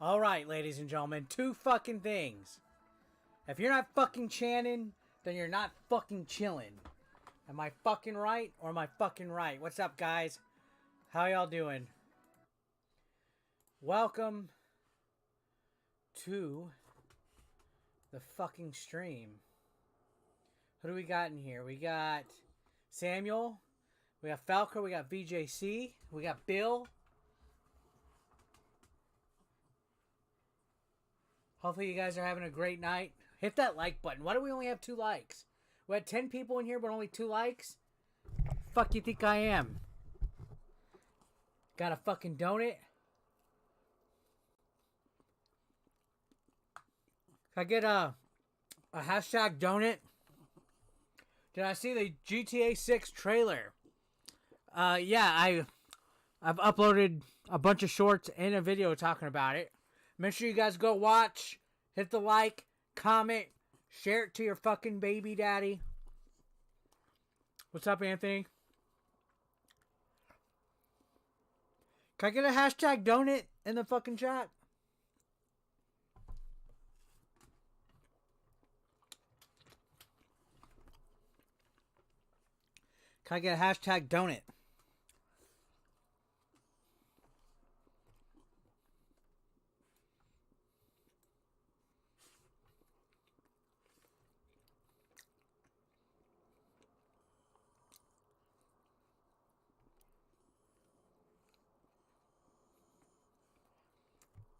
All right, ladies and gentlemen, two fucking things. If you're not fucking chanting, then you're not fucking chilling. Am I fucking right or am I fucking right? What's up, guys? How y'all doing? Welcome to the fucking stream. Who do we got in here? We got Samuel. We got Falco. We got VJC. We got Bill. Hopefully you guys are having a great night. Hit that like button. Why do we only have 2 likes? We had 10 people in here, but only 2 likes? Fuck you think I am? Got a fucking donut? Can I get a hashtag donut? Did I see the GTA 6 trailer? Yeah, I've uploaded a bunch of shorts and a video talking about it. Make sure you guys go watch, hit the like, comment, share it to your fucking baby daddy. What's up, Anthony? Can I get a hashtag donut in the fucking chat? Can I get a hashtag donut?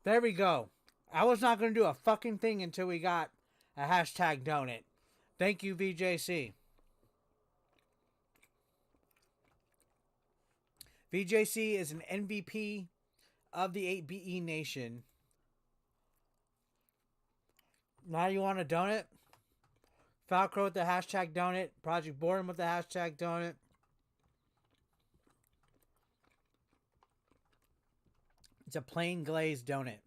There we go. I was not going to do a fucking thing until we got a hashtag donut. Thank you, VJC. VJC is an MVP of the 8BE Nation. Now you want a donut? Falco with the hashtag donut. Project Boredom with the hashtag donut. It's a plain glazed donut.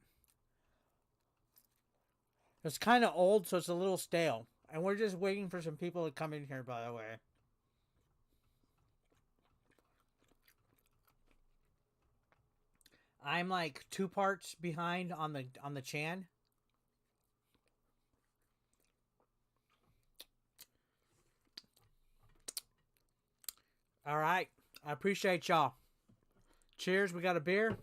It's kind of old, so it's a little stale. And we're just waiting for some people to come in here, by the way. I'm like 2 parts behind on the Chan. All right. I appreciate y'all. Cheers. We got a beer.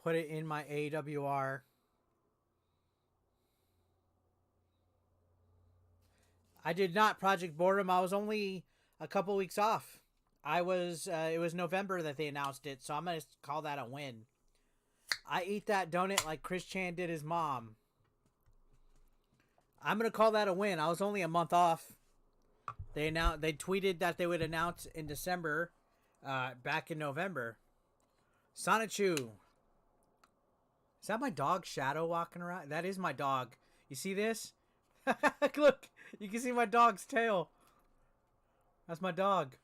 Put it in my AWR. I did not Project Boredom. I was only a couple weeks off. It was November that they announced it, so I'm going to call that a win. I eat that donut like Chris Chan did his mom. I'm going to call that a win. I was only a month off. They tweeted that they would announce in December, back in November. Sonichu. Is that my dog Shadow walking around? That is my dog. You see this? Look, you can see my dog's tail. That's my dog.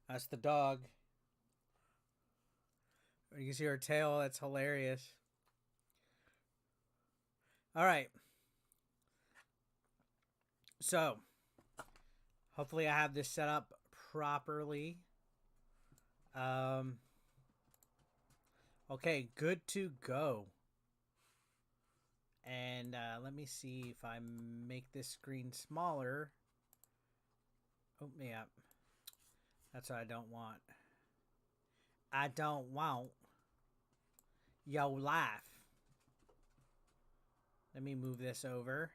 That's the dog. You can see her tail. That's hilarious. All right. So, hopefully I have this set up properly. Okay, good to go. And let me see if I make this screen smaller. Oh, yeah. That's what I don't want. I don't want your life. Let me move this over.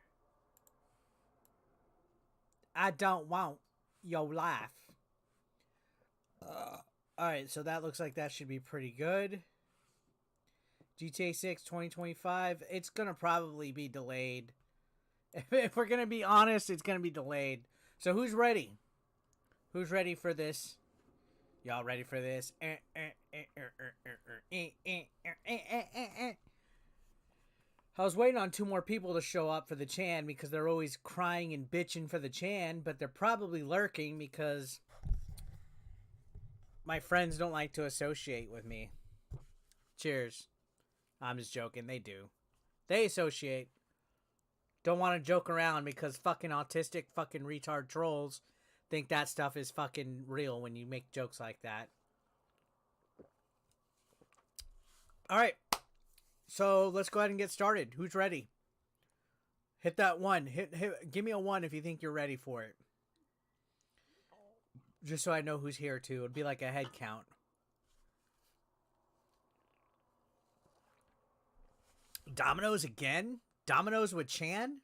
I don't want your life. Alright, so that looks like that should be pretty good. GTA 6 2025. It's going to probably be delayed. If we're going to be honest, it's going to be delayed. So who's ready? Who's ready for this? Y'all ready for this? I was waiting on 2 more people to show up for the Chan because they're always crying and bitching for the Chan, but they're probably lurking because my friends don't like to associate with me. Cheers. I'm just joking. They do. They associate. Don't want to joke around because fucking autistic fucking retard trolls think that stuff is fucking real when you make jokes like that. All right. So let's go ahead and get started. Who's ready? Hit that one. Give me a 1 if you think you're ready for it. Just so I know who's here too. It'd be like a head count. Dominos again? Dominos with Chan?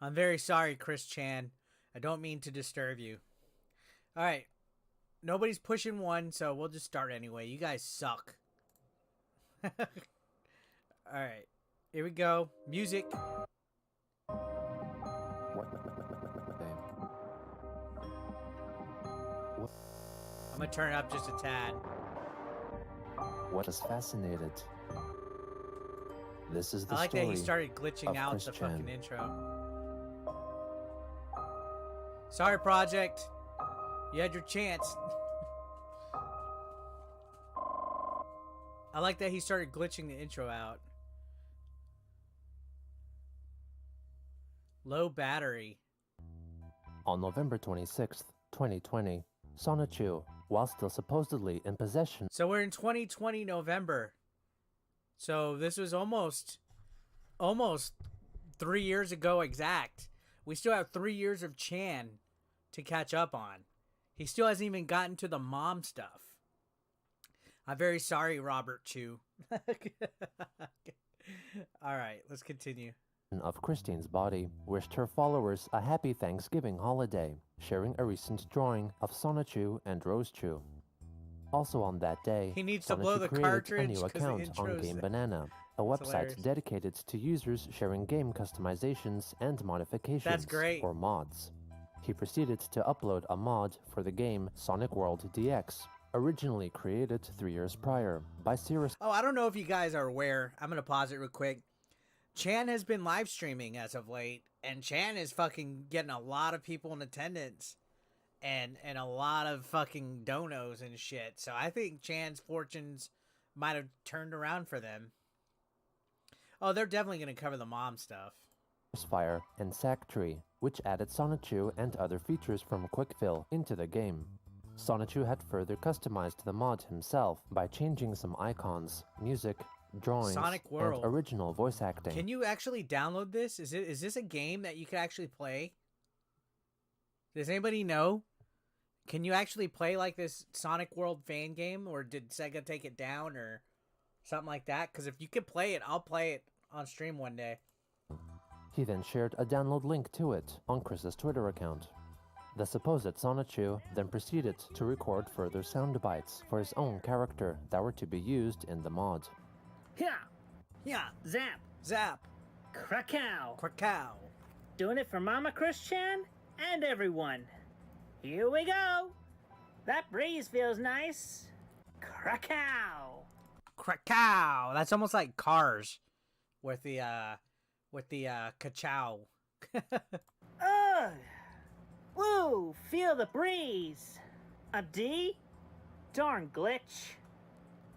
I'm very sorry, Chris Chan. I don't mean to disturb you. All right. Nobody's pushing 1, so we'll just start anyway. You guys suck. All right. Here we go. Music. I'm going to turn it up just a tad. What is fascinated? This is the I like story that he started glitching out Chris the Chan. fucking intro. Sorry, Project. You had your chance. I like that he started glitching the intro out. Low battery. On November 26th, 2020, Sonichu, while still supposedly in possession So we're in 2020 November. So this was almost 3 years ago exact. We still have 3 years of Chan to catch up on. He still hasn't even gotten to the mom stuff. I'm very sorry, Robert Chu. All right, let's continue. of Christine's body, wished her followers a happy Thanksgiving holiday, sharing a recent drawing of Sonichu and Rosechu. Also on that day, He needs to Sonichu blow the created a cartridge new 'cause the account on intro's- Game Banana, a website hilarious. dedicated to users sharing game customizations and modifications, That's great. or mods. He proceeded to upload a mod for the game Sonic World DX, originally created 3 years prior by Cirrus. Oh, I don't know if you guys are aware. I'm going to pause it real quick. Chan has been live streaming as of late, and Chan is fucking getting a lot of people in attendance and a lot of fucking donos and shit. So I think Chan's fortunes might have turned around for them. Oh, they're definitely going to cover the mom stuff. Fire and Sacktree, which added Sonichu and other features from Quickfill into the game. Sonichu had further customized the mod himself by changing some icons, music, drawings, Sonic World. and original voice acting. Can you actually download this? Is this a game that you could actually play? Does anybody know? Can you actually play like this Sonic World fan game, or did Sega take it down or something like that? Because if you could play it, I'll play it on stream one day. He then shared a download link to it on Chris's Twitter account. The supposed Sonichu then proceeded to record further sound bites for his own character that were to be used in the mod. Yeah, Yeah, zap, zap, krakow. krakow. Doing it for Mama Chris Chan and everyone. Here we go. That breeze feels nice. Krakow. Krakow. That's almost like Cars with the kachow. Ugh. Woo, feel the breeze. A D? Darn glitch.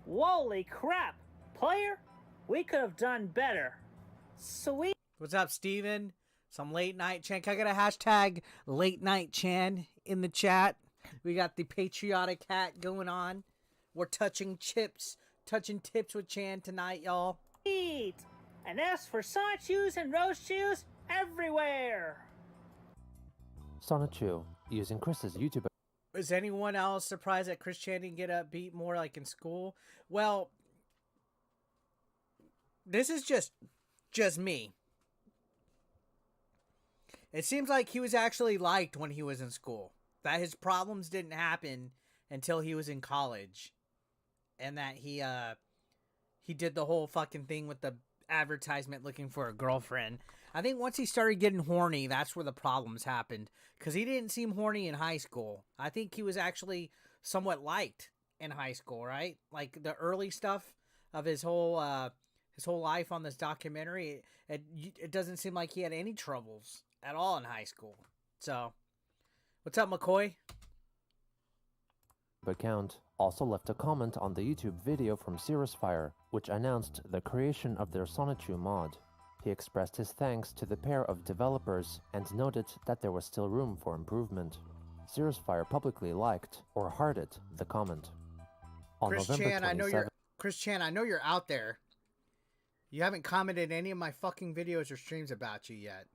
Holy crap. Player, we could have done better. Sweet. What's up, Steven? Some late night Chan. Can I get a hashtag late night Chan in the chat? We got the patriotic hat going on. We're touching tips with Chan tonight, y'all. And as for Sonichus and Rosechews, everywhere. Sonichu, using Chris's YouTube Is anyone else surprised that Chris Chan didn't get upbeat more like in school? Well, this is just me. It seems like he was actually liked when he was in school. That his problems didn't happen until he was in college. And that he did the whole fucking thing with the advertisement looking for a girlfriend. I think once he started getting horny, that's where the problems happened. Because he didn't seem horny in high school. I think he was actually somewhat liked in high school, right? Like the early stuff of his whole life on this documentary, it doesn't seem like he had any troubles at all in high school. So, what's up, McCoy? account also left a comment on the YouTube video from Fire, which announced the creation of their Sonichu mod. He expressed his thanks to the pair of developers and noted that there was still room for improvement. Fire publicly liked, or hearted, the comment. On Chris November Chan, 27th, Chris Chan, I know you're out there. You haven't commented any of my fucking videos or streams about you yet.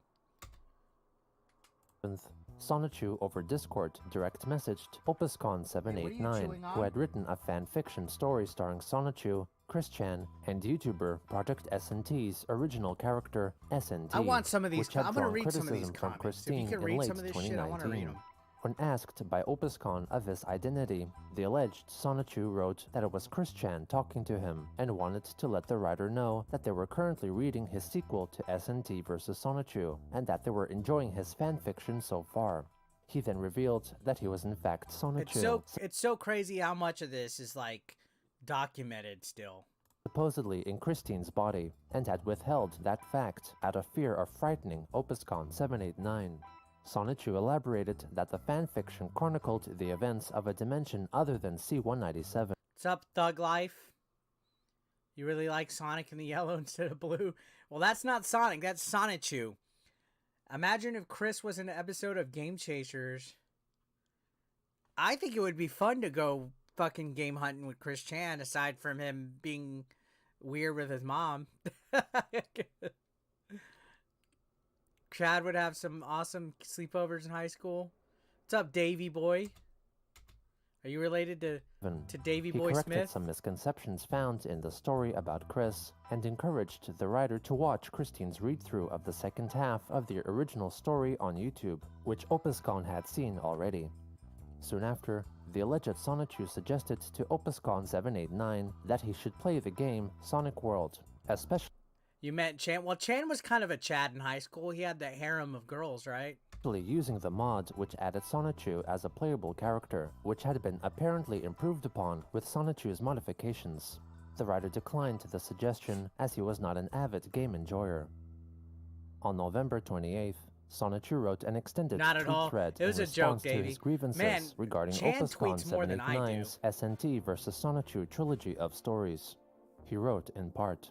Sonichu over Discord direct messaged OpusCon789, who had written a fanfiction story starring Sonichu, Chris Chan, and YouTuber Project SNT's original character, SNT. I want some of these. Which had I'm going to drawn read some of these criticism from comments. If Christine you can in read late some of this shit, I want to read 2019. them. When asked by OpusCon of his identity, the alleged Sonichu wrote that it was Chris Chan talking to him and wanted to let the writer know that they were currently reading his sequel to SNT vs. Sonichu and that they were enjoying his fanfiction so far. He then revealed that he was in fact Sonichu. It's so crazy how much of this is like documented still. Supposedly in Christine's body, and had withheld that fact out of fear of frightening OpusCon 789. Sonichu elaborated that the fanfiction chronicled the events of a dimension other than C-197. What's up, Thug Life? You really like Sonic in the yellow instead of blue? Well, that's not Sonic, that's Sonichu. Imagine if Chris was in an episode of Game Chasers. I think it would be fun to go fucking game hunting with Chris Chan, aside from him being weird with his mom. Chad would have some awesome sleepovers in high school. What's up, Davey Boy? Are you related to Davey Boy He corrected Smith? some misconceptions found in the story about Chris and encouraged the writer to watch Christine's read-through of the second half of the original story on YouTube, which OpusCon had seen already. Soon after, the alleged Sonichu suggested to OpusCon 789 that he should play the game Sonic World, especially You met Chan. Well, Chan was kind of a Chad in high school. He had that harem of girls, right? using the mod which added Sonichu as a playable character, which had been apparently improved upon with Sonichu's modifications. The writer declined the suggestion as he was not an avid game enjoyer. On November 28th, Sonichu wrote an extended Not at tweet all. thread It was in a joke, response to Davey. his grievances Man, regarding Chan OpusCon tweets more than I do. 789's SNT vs. Sonichu trilogy of stories. He wrote in part,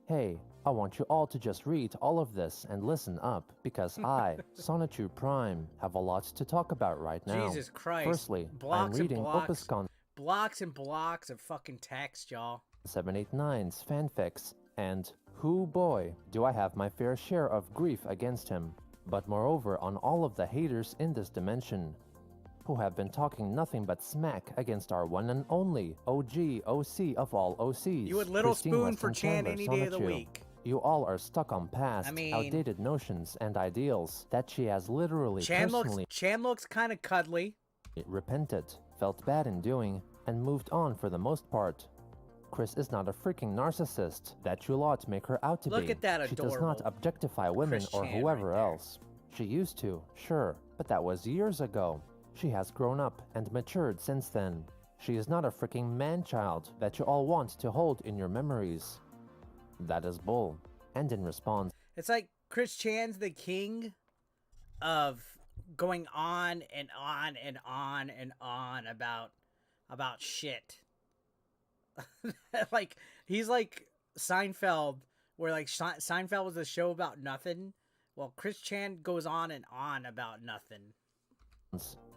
"Hey, I want you all to just read all of this and listen up, because I, Sonichu Prime, have a lot to talk about right now. Jesus Christ. Firstly, Blocks I'm reading and blocks. OpusCon Blocks and blocks of fucking text, y'all. 789's fanfics, and, hoo boy, do I have my fair share of grief against him. But moreover on all of the haters in this dimension, who have been talking nothing but smack against our one and only OG OC of all OCs. You would little Christine spoon Weston for Chan Chandler any day of the Sonichu. week. You all are stuck on past, I mean- outdated notions and ideals that she has literally Chan personally looks kind of cuddly. repented, felt bad in doing, and moved on for the most part. Chris is not a freaking narcissist that you lot make her out to be. Look at that She does not adorable objectify women Chris or Chan whoever right there. else. She used to, sure, but that was years ago. She has grown up and matured since then. She is not a freaking man-child that you all want to hold in your memories. That is bull. And in response, It's like Chris Chan's the king of going on and on and on and on about shit. Like he's like Seinfeld, where like Seinfeld was a show about nothing. Well, Chris Chan goes on and on about nothing.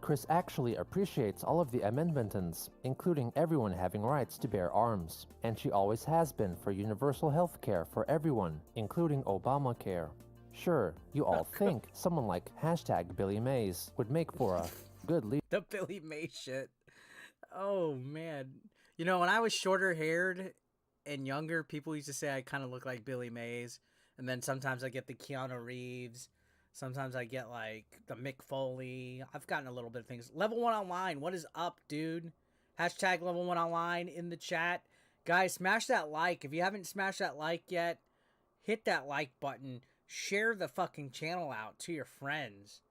Chris actually appreciates all of the amendments, including everyone having rights to bear arms, and she always has been for universal health care for everyone, including Obamacare. Sure, you all think someone like #Billy Mays would make for a good leader. The Billy May shit. Oh man. You know, when I was shorter haired and younger, people used to say I kind of look like Billy Mays. And then sometimes I get the Keanu Reeves. Sometimes I get like the Mick Foley. I've gotten a little bit of things. Level 1 Online. What is up, dude? #Level 1 Online in the chat. Guys, smash that like. If you haven't smashed that like yet, hit that like button. Share the fucking channel out to your friends.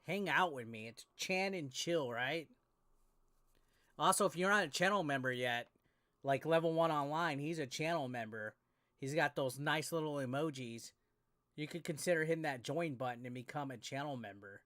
Hang out with me. It's Chan and Chill, right? Also, if you're not a channel member yet, like Level 1 Online, he's a channel member. He's got those nice little emojis. You could consider hitting that join button and become a channel member.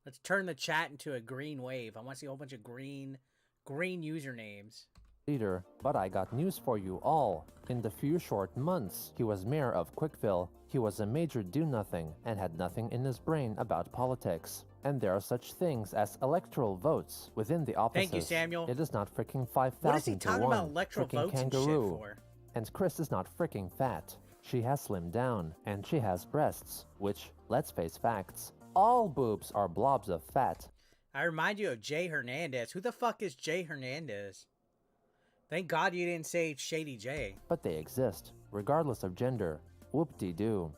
Let's turn the chat into a green wave. I want to see a whole bunch of green, green usernames. Leader, but I got news for you all. In the few short months he was mayor of Quickville, he was a major do-nothing and had nothing in his brain about politics. And there are such things as electoral votes within the offices. Thank you, Samuel. It is not freaking 5,000 What is he to talking 1. about electoral Frickin' votes and shit kangaroo. for? And Chris is not freaking fat. She has slimmed down, and she has breasts, which, let's face facts, all boobs are blobs of fat. I remind you of Jay Hernandez. Who the fuck is Jay Hernandez? Thank God you didn't say Shady J. But they exist, regardless of gender. Whoop-de-doo.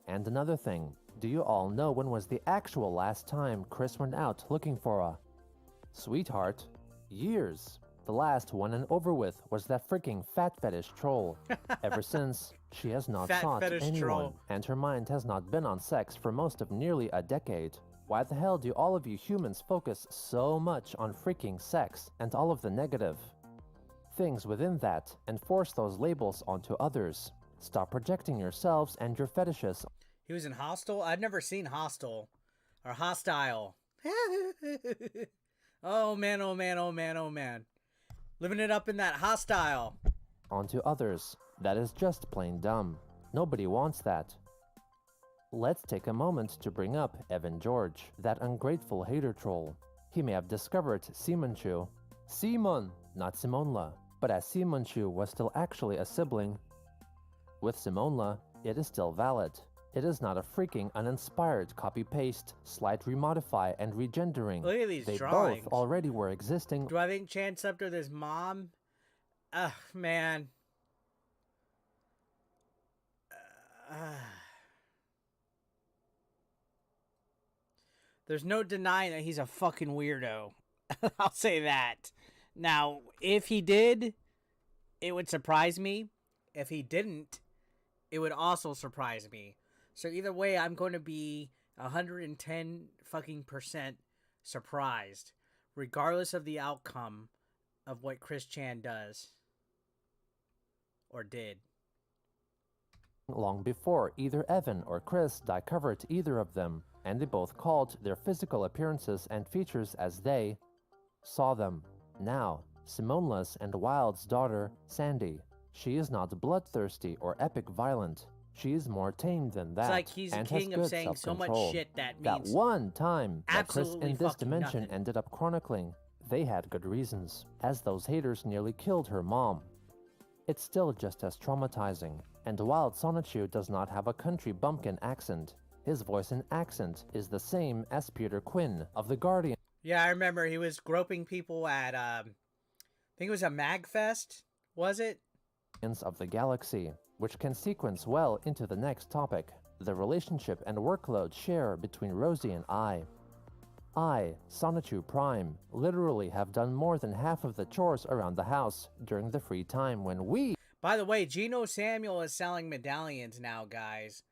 And another thing, do you all know when was the actual last time Chris went out looking for a sweetheart? Years. The last one and over with was that freaking fat fetish troll. Ever since, she has not Fat sought fetish anyone, troll. and her mind has not been on sex for most of nearly a decade. Why the hell do all of you humans focus so much on freaking sex and all of the negative things within that and force those labels onto others? Stop projecting yourselves and your fetishes. He was in Hostel? I've never seen Hostel. Or Hostile. Oh man, oh man, oh man, oh man. Living it up in that Hostile. Onto others. That is just plain dumb. Nobody wants that. Let's take a moment to bring up Evan George, that ungrateful hater troll. He may have discovered Simonchu. Simon, not Simonla. But as Simonchu was still actually a sibling with Simonla, it is still valid. It is not a freaking uninspired copy-paste, slight remodify, and regendering. Look at these They drawings. both already were existing. Do I think Chan slept with his mom? Ugh, man. There's no denying that he's a fucking weirdo. I'll say that. Now, if he did, it would surprise me. If he didn't, it would also surprise me. So either way, I'm going to be 110 fucking % surprised, regardless of the outcome of what Chris Chan does or did. Long before either Evan or Chris discovered either of them, and they both called their physical appearances and features as they saw them. Now, Simonla's and Wild's daughter, Sandy. She is not bloodthirsty or epic violent. She is more tame than that. It's like he's and king has of good saying so much self-control. shit that That means one time that Chris absolutely in this fucking dimension nothing. ended up chronicling, they had good reasons, as those haters nearly killed her mom. It's still just as traumatizing, and Wild Sonichu does not have a country bumpkin accent. His voice and accent is the same as Peter Quinn of The Guardian. Yeah, I remember he was groping people at, I think it was a MagFest, was it? Of the Galaxy, which can sequence well into the next topic, the relationship and workload share between Rosie and I, Sonichu Prime, literally have done more than half of the chores around the house during the free time when we... By the way, Gino Samuel is selling medallions now, guys.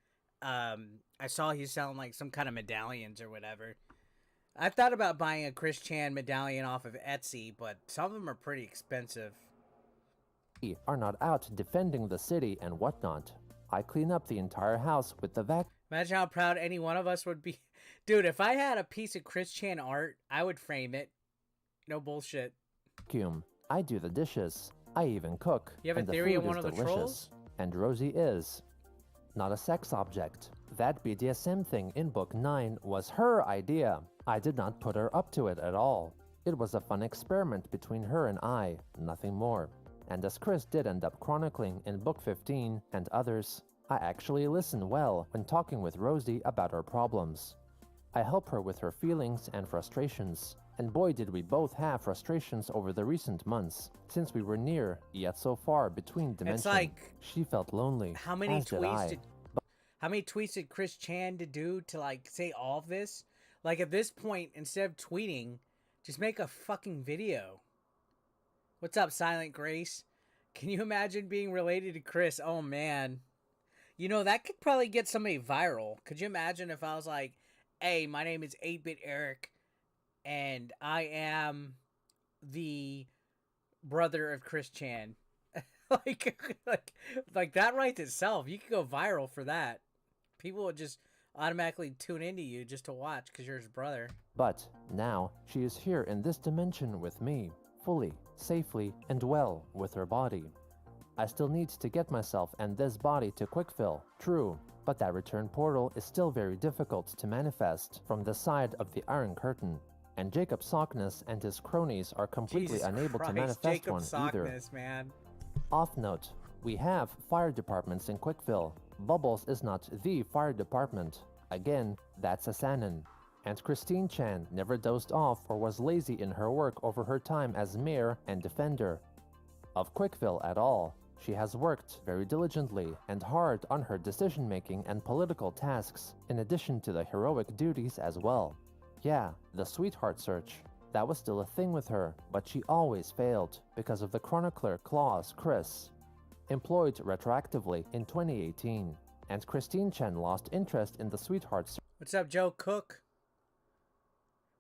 I saw he's selling like some kind of medallions or whatever. I thought about buying a Chris Chan medallion off of Etsy, but some of them are pretty expensive. are not out defending the city and whatnot. I clean up the entire house with the vacuum. Imagine how proud any one of us would be. Dude, if I had a piece of Chris Chan art, I would frame it. No bullshit. I do the dishes. I even cook. You have a and theory the on food one is of the delicious. trolls? And Rosie is not a sex object. That BDSM thing in book 9 was her idea. I did not put her up to it at all. It was a fun experiment between her and I, nothing more. And as Chris did end up chronicling in book 15 and others, I actually listen well when talking with Rosie about her problems. I help her with her feelings and frustrations, and boy did we both have frustrations over the recent months, since we were near, yet so far between dimensions. like, she felt lonely, How many as did I. how many tweets did Chris Chan to do to like say all of this? Like at this point, instead of tweeting, just make a fucking video. What's up, Silent Grace? Can you imagine being related to Chris? Oh man. You know, that could probably get somebody viral. Could you imagine if I was like, hey, my name is 8-Bit Eric, and I am the brother of Chris Chan. like that writes itself. You could go viral for that. People would just automatically tune into you just to watch because you're his brother. But now she is here in this dimension with me, fully, safely, and well with her body. I still need to get myself and this body to Quickfill, true, but that return portal is still very difficult to manifest from the side of the Iron Curtain, and Jacob Sockness and his cronies are completely Jesus unable Christ, to manifest Jacob one either. Sockness, man. Off note, we have fire departments in Quickfill. Bubbles is not the fire department. Again, that's a Sanin. And Christine Chan never dozed off or was lazy in her work over her time as mayor and defender of Quickfill at all. She has worked very diligently and hard on her decision-making and political tasks, in addition to the heroic duties as well. Yeah, the sweetheart search. That was still a thing with her, but she always failed because of the chronicler clause Chris, employed retroactively in 2018, and Christine Chen lost interest in the sweetheart search. What's up, Joe Cook?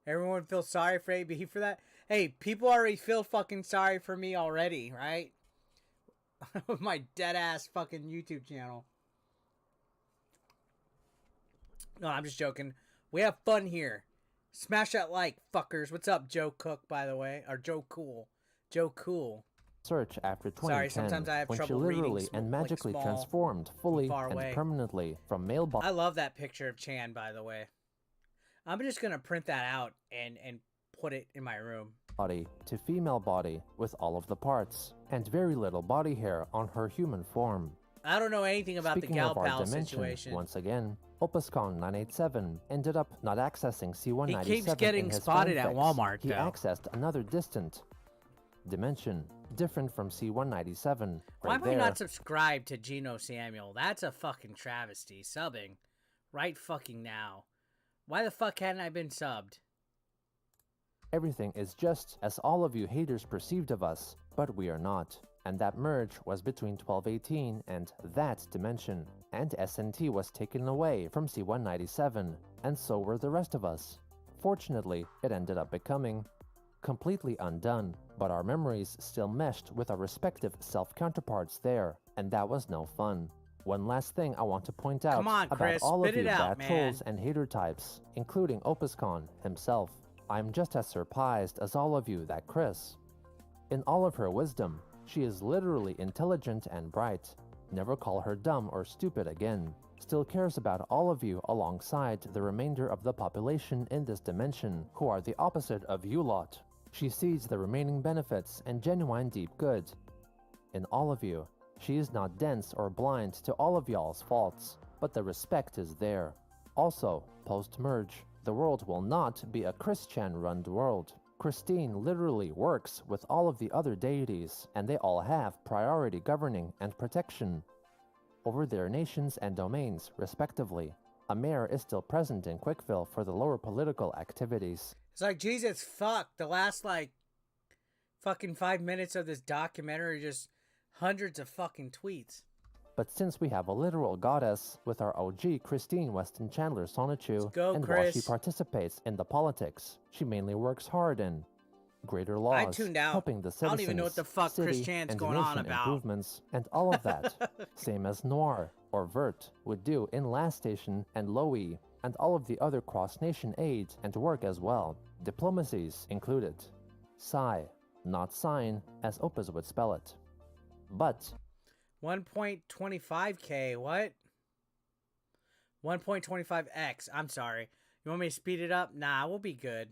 Everyone feels sorry for AB for that? Hey, people already feel fucking sorry for me already, right? My dead-ass fucking YouTube channel. No, I'm just joking. We have fun here. Smash that like, fuckers. What's up, Joe Cook, by the way? Or Joe Cool. Joe Cool. Search after 2010, Sorry, sometimes I have when she trouble literally reading and magically small, transformed fully far and away. permanently from male I love that picture of Chan, by the way. I'm just gonna print that out and put it in my room. body to female body with all of the parts, and very little body hair on her human form. I don't know anything about Speaking the Gal of our Pal dimension, situation. once again, OpusCon 987 ended up not accessing C197 He keeps getting in his spotted at fanfics. Walmart, He though. accessed another distant dimension, different from C197. Why Right am I there, not subscribed to Geno Samuel? That's a fucking travesty. Subbing. Right fucking now. Why the fuck hadn't I been subbed? everything is just as all of you haters perceived of us, but we are not. And that merge was between 1218 and that dimension, and SNT was taken away from C197, and so were the rest of us. Fortunately, it ended up becoming completely undone, but our memories still meshed with our respective self-counterparts there, and that was no fun. One last thing I want to point out Come on, about Chris, all of spit you it out, bad trolls man. and hater types, including OpusCon himself. I'm just as surprised as all of you that Chris, in all of her wisdom, she is literally intelligent and bright. Never call her dumb or stupid again. Still cares about all of you alongside the remainder of the population in this dimension, who are the opposite of you lot. She sees the remaining benefits and genuine deep good in all of you. She is not dense or blind to all of y'all's faults, but the respect is there. Also, post-merge, the world will not be a Christian-run world. Christine literally works with all of the other deities, and they all have priority governing and protection over their nations and domains, respectively. A mayor is still present in Quickville for the lower political activities. It's like, Jesus, fuck. The last, fucking 5 minutes of this documentary, just hundreds of fucking tweets. But since we have a literal goddess with our OG Christine Weston Chandler Sonichu, go, and while she Chris. participates in the politics, she mainly works hard in greater laws, I tuned out. helping the I citizens, don't even know what the fuck city, Chris Chan's and going on nation about. improvements, and all of that, same as Noir or Vert would do in Last Station and Lowy, and all of the other cross-nation aid and work as well, diplomacies included. Sigh, not sign, as Opus would spell it. But 1.25K, what? 1.25x, I'm sorry. You want me to speed it up? Nah, we'll be good.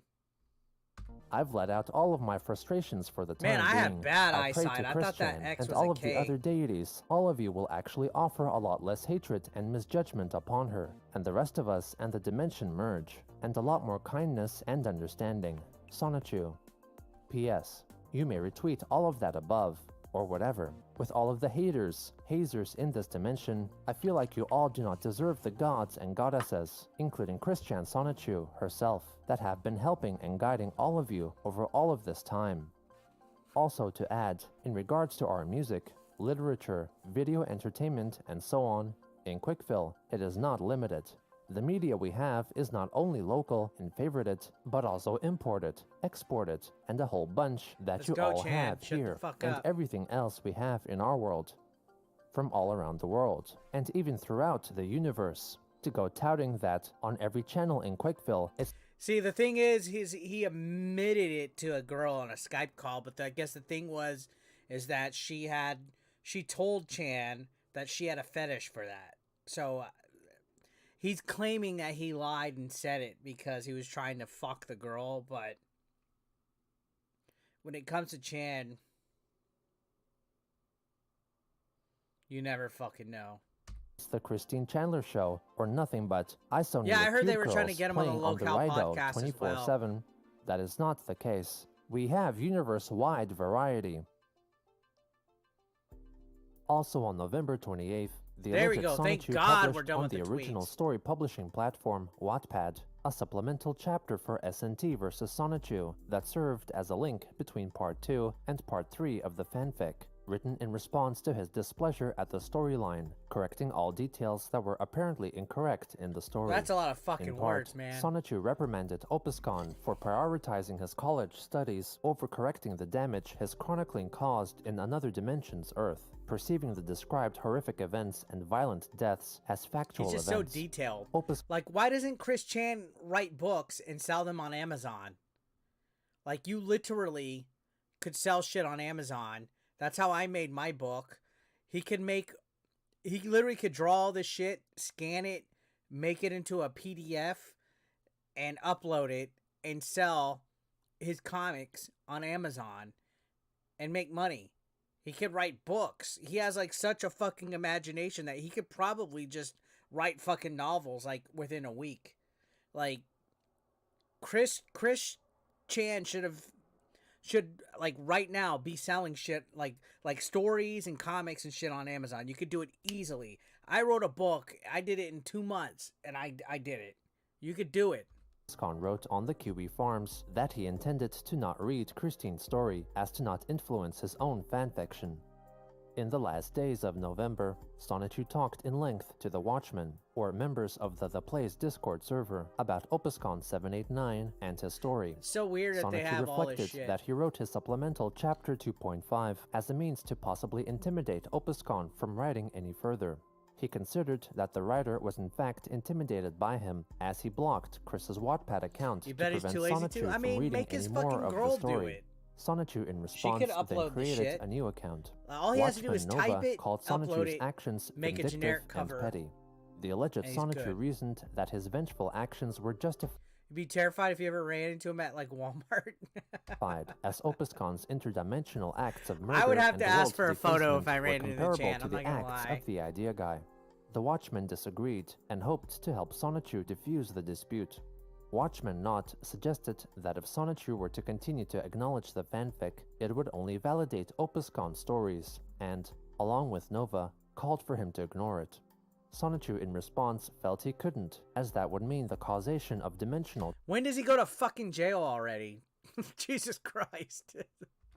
I've let out all of my frustrations for the time Man, I have being. bad I pray eyesight. to I thought that Christian X and was all a of the K. other deities, all of you will actually offer a lot less hatred and misjudgment upon her, and the rest of us and the dimension merge, and a lot more kindness and understanding. Sonichu. P.S. You may retweet all of that above, or whatever. With all of the haters, hazers in this dimension, I feel like you all do not deserve the gods and goddesses, including Christian Sonichu herself, that have been helping and guiding all of you over all of this time. Also to add, in regards to our music, literature, video entertainment, and so on, in Quickville, it is not limited. The media we have is not only local and favorited, but also imported, exported, and a whole bunch that Let's you go, all Chan. have Shut the here, fuck and up. everything else we have in our world, from all around the world, and even throughout the universe. To go touting that on every channel in Quickville, it's See, the thing is, he admitted it to a girl on a Skype call, but I guess the thing is that she told Chan that she had a fetish for that. So he's claiming that he lied and said it because he was trying to fuck the girl, but when it comes to Chan, you never fucking know. It's the Christine Chandler Show, or nothing but I saw Yeah, I heard they were girls trying to get him on the playing Locale Rido podcast as well. 24/7. That is not the case. We have universe-wide variety. Also on November 28th, the There we alleged go. Thank Sonichu God we're published done on with the the original tweets. story publishing platform, Wattpad, a supplemental chapter for SNT vs. Sonichu that served as a link between Part 2 and Part 3 of the fanfic, written in response to his displeasure at the storyline, correcting all details that were apparently incorrect in the story. That's a lot of In fucking part, words, man. Sonichu reprimanded Opuscon for prioritizing his college studies over correcting the damage his chronicling caused in another dimension's Earth, perceiving the described horrific events and violent deaths as factual He's just events. so detailed. Opus Like, why doesn't Chris Chan write books and sell them on Amazon? Like, you literally could sell shit on Amazon. That's how I made my book. He literally could draw all this shit, scan it, make it into a PDF, and upload it and sell his comics on Amazon and make money. He could write books. He has like such a fucking imagination that he could probably just write fucking novels like within a week. Like Chris Chan should like right now be selling shit like stories and comics and shit on Amazon. You could do it easily. I wrote a book. I did it in 2 months and I did it. You could do it. Opuscon wrote on the QE forums that he intended to not read Christine's story as to not influence his own fanfiction. In the last days of November, Sonichu talked in length to the Watchmen, or members of the Play's Discord server, about Opuscon 789 and his story. It's so weird that they Sonichu have all this reflected shit. that he wrote his supplemental Chapter 2.5 as a means to possibly intimidate Opuscon from writing any further. He considered that the writer was in fact intimidated by him, as he blocked Chris's Wattpad account You to bet he's prevent too lazy Sonichu to? I from mean, reading make his any more fucking of girl the do story. it. Sonichu, in response, could upload then the created shit. a new account. All he has to do is Watchman type Nova it, called upload Sonichu's it, actions make a vindictive generic and cover, petty. The alleged and he's Sonichu good. reasoned that his vengeful actions were justified You'd be terrified if you ever ran into him at like Walmart. as Opuscon's interdimensional acts of murder I would have and to ask world for a photo if defacement I were ran into comparable Chan, to I'm the not gonna acts lie. of the Idea Guy. The Watchmen disagreed and hoped to help Sonichu defuse the dispute. Watchman Not suggested that if Sonichu were to continue to acknowledge the fanfic, it would only validate Opuscon's stories, and, along with Nova, called for him to ignore it. Sonichu in response felt he couldn't, as that would mean the causation of dimensional When does he go to fucking jail already? Jesus Christ.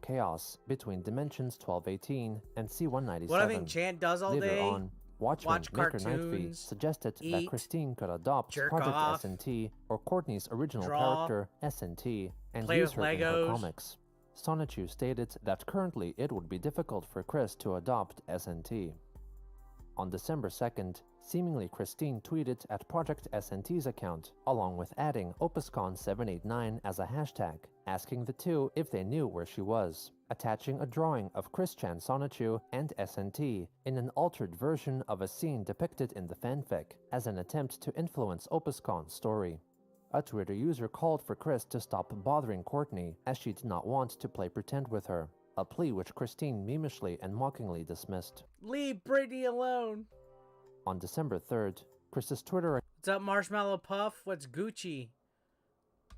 chaos between dimensions 1218 and C197. What I think Chan does all Later day, on, Watchman watch Maker Nightfee cartoons, suggested that eat, Christine could adopt jerk Project off, SNT or Courtney's original draw, character SNT and play use with her in her Legos. comics. Sonichu stated that currently it would be difficult for Chris to adopt SNT. On December 2nd, seemingly Christine tweeted at Project SNT's account, along with adding Opuscon789 as a hashtag, asking the two if they knew where she was, attaching a drawing of Chris-chan Sonichu and SNT in an altered version of a scene depicted in the fanfic as an attempt to influence Opuscon's story. A Twitter user called for Chris to stop bothering Courtney as she did not want to play pretend with her, a plea which Christine memishly and mockingly dismissed. Leave Brittany alone. On December 3rd, Chris's Twitter What's up, Marshmallow Puff? What's Gucci?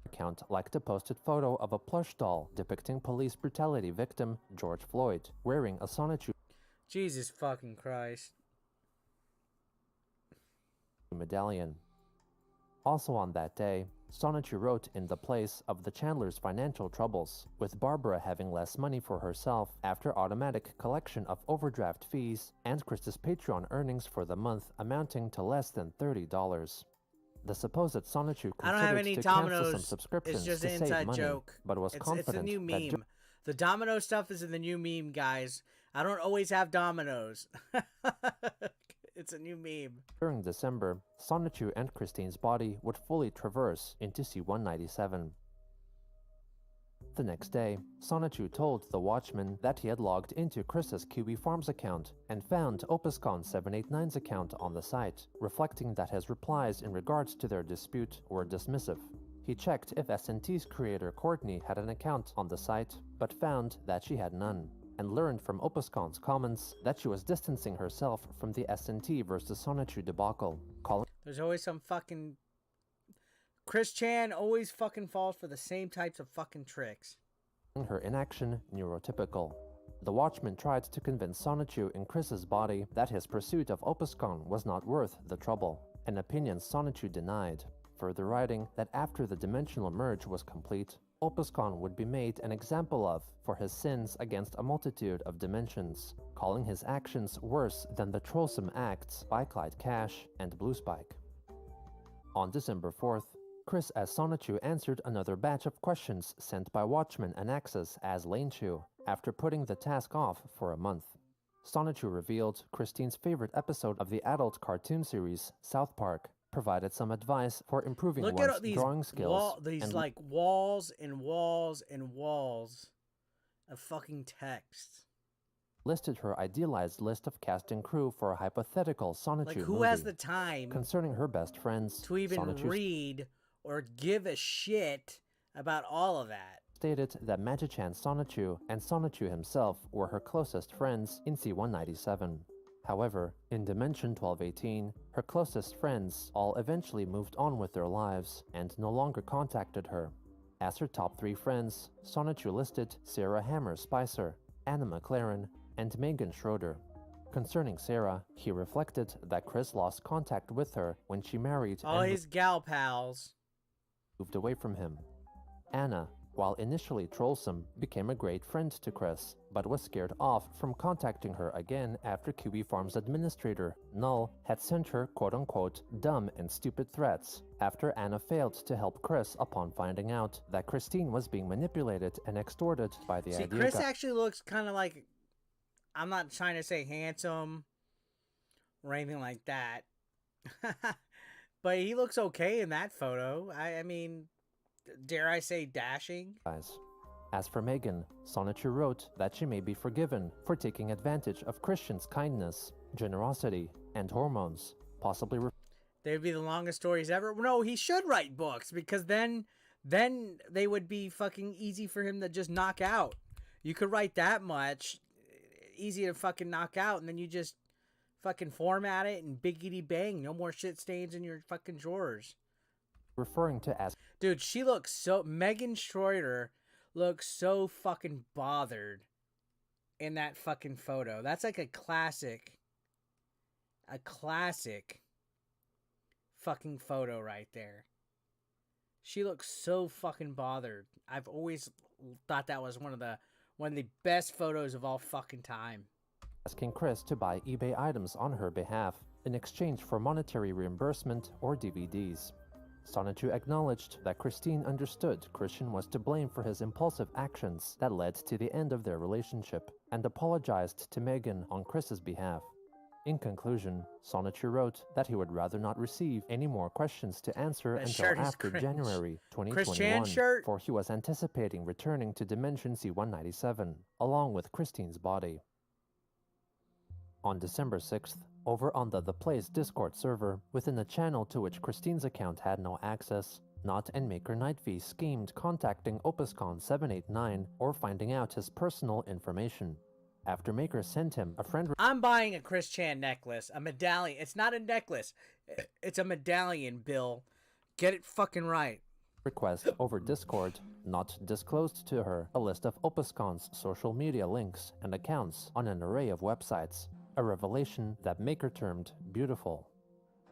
account liked a posted photo of a plush doll depicting police brutality victim George Floyd wearing a Sonichu Jesus fucking Christ. medallion. Also on that day, Sonichu wrote in the place of the Chandler's financial troubles, with Barbara having less money for herself after automatic collection of overdraft fees and Chris's Patreon earnings for the month amounting to less than $30. The supposed Sonichu I don't have considered any to cancel some Domino's. subscriptions It's just to an save inside money, joke. but was It's confident a new that meme. The Domino stuff is in the new meme, guys. I don't always have Domino's. It's a new meme. During December, Sonichu and Christine's body would fully traverse into C-197. The next day, Sonichu told the Watchman that he had logged into Chris's Kiwi Farms account and found OpusCon 789's account on the site, reflecting that his replies in regards to their dispute were dismissive. He checked if SNT's creator Courtney had an account on the site, but found that she had none, and learned from OpusCon's comments that she was distancing herself from the SNT versus Sonichu debacle, calling There's always some fucking... Chris Chan always fucking falls for the same types of fucking tricks. her inaction neurotypical. The Watchman tried to convince Sonichu in Chris's body that his pursuit of OpusCon was not worth the trouble, an opinion Sonichu denied, further writing that after the dimensional merge was complete, OpusCon would be made an example of for his sins against a multitude of dimensions, calling his actions worse than the trollsome acts by Clyde Cash and Blue Spike. On December 4th, Chris as Sonichu answered another batch of questions sent by Watchman and Axis as Lanechu after putting the task off for a month. Sonichu revealed Christine's favorite episode of the adult cartoon series, South Park, provided some advice for improving Look one's at these drawing skills. these like walls and walls and walls of fucking text. Listed her idealized list of cast and crew for a hypothetical Sonichu Like, who movie has the time concerning her best friends. to even Sonichu read or give a shit about all of that? stated that Magichan Sonichu and Sonichu himself were her closest friends in C-197. However, in Dimension 1218, her closest friends all eventually moved on with their lives and no longer contacted her. As her top 3 friends, Sonichu listed Sarah Hammer Spicer, Anna McLaren, and Megan Schroeder. Concerning Sarah, he reflected that Chris lost contact with her when she married All and his gal pals. moved away from him. Anna, while initially trollsome, became a great friend to Chris, but was scared off from contacting her again after Kiwi Farms administrator, Null, had sent her quote-unquote dumb and stupid threats after Anna failed to help Chris upon finding out that Christine was being manipulated and extorted by the See, idea Chris actually looks kind of like, I'm not trying to say handsome or anything like that, but he looks okay in that photo. I mean, dare I say dashing? guys. As for Megan, Sonichu wrote that she may be forgiven for taking advantage of Christian's kindness, generosity, and hormones, possibly They'd be the longest stories ever. No, he should write books because then they would be fucking easy for him to just knock out. You could write that much, easy to fucking knock out, and then you just fucking format it and biggity bang. No more shit stains in your fucking drawers. referring to as Dude, she looks so... Megan Schroeder looks so fucking bothered in that fucking photo. That's like a classic fucking photo right there. She looks so fucking bothered. I've always thought that was one of the best photos of all fucking time. asking Chris to buy eBay items on her behalf in exchange for monetary reimbursement or DVDs. Sonichu acknowledged that Christine understood Christian was to blame for his impulsive actions that led to the end of their relationship, and apologized to Megan on Chris's behalf. In conclusion, Sonichu wrote that he would rather not receive any more questions to answer That until shirt is after cringe. January Chris 2021, Chan shirt? for he was anticipating returning to Dimension C-197, along with Christine's body. On December 6th, over on the Place Discord server, within the channel to which Christine's account had no access, Not and Maker Nightv schemed contacting OpusCon 789 or finding out his personal information. After Maker sent him a friend I'm buying a Chris Chan necklace, a medallion. It's not a necklace. It's a medallion, Bill. Get it fucking right. request over Discord, Not disclosed to her a list of OpusCon's social media links and accounts on an array of websites, a revelation that Maker termed beautiful.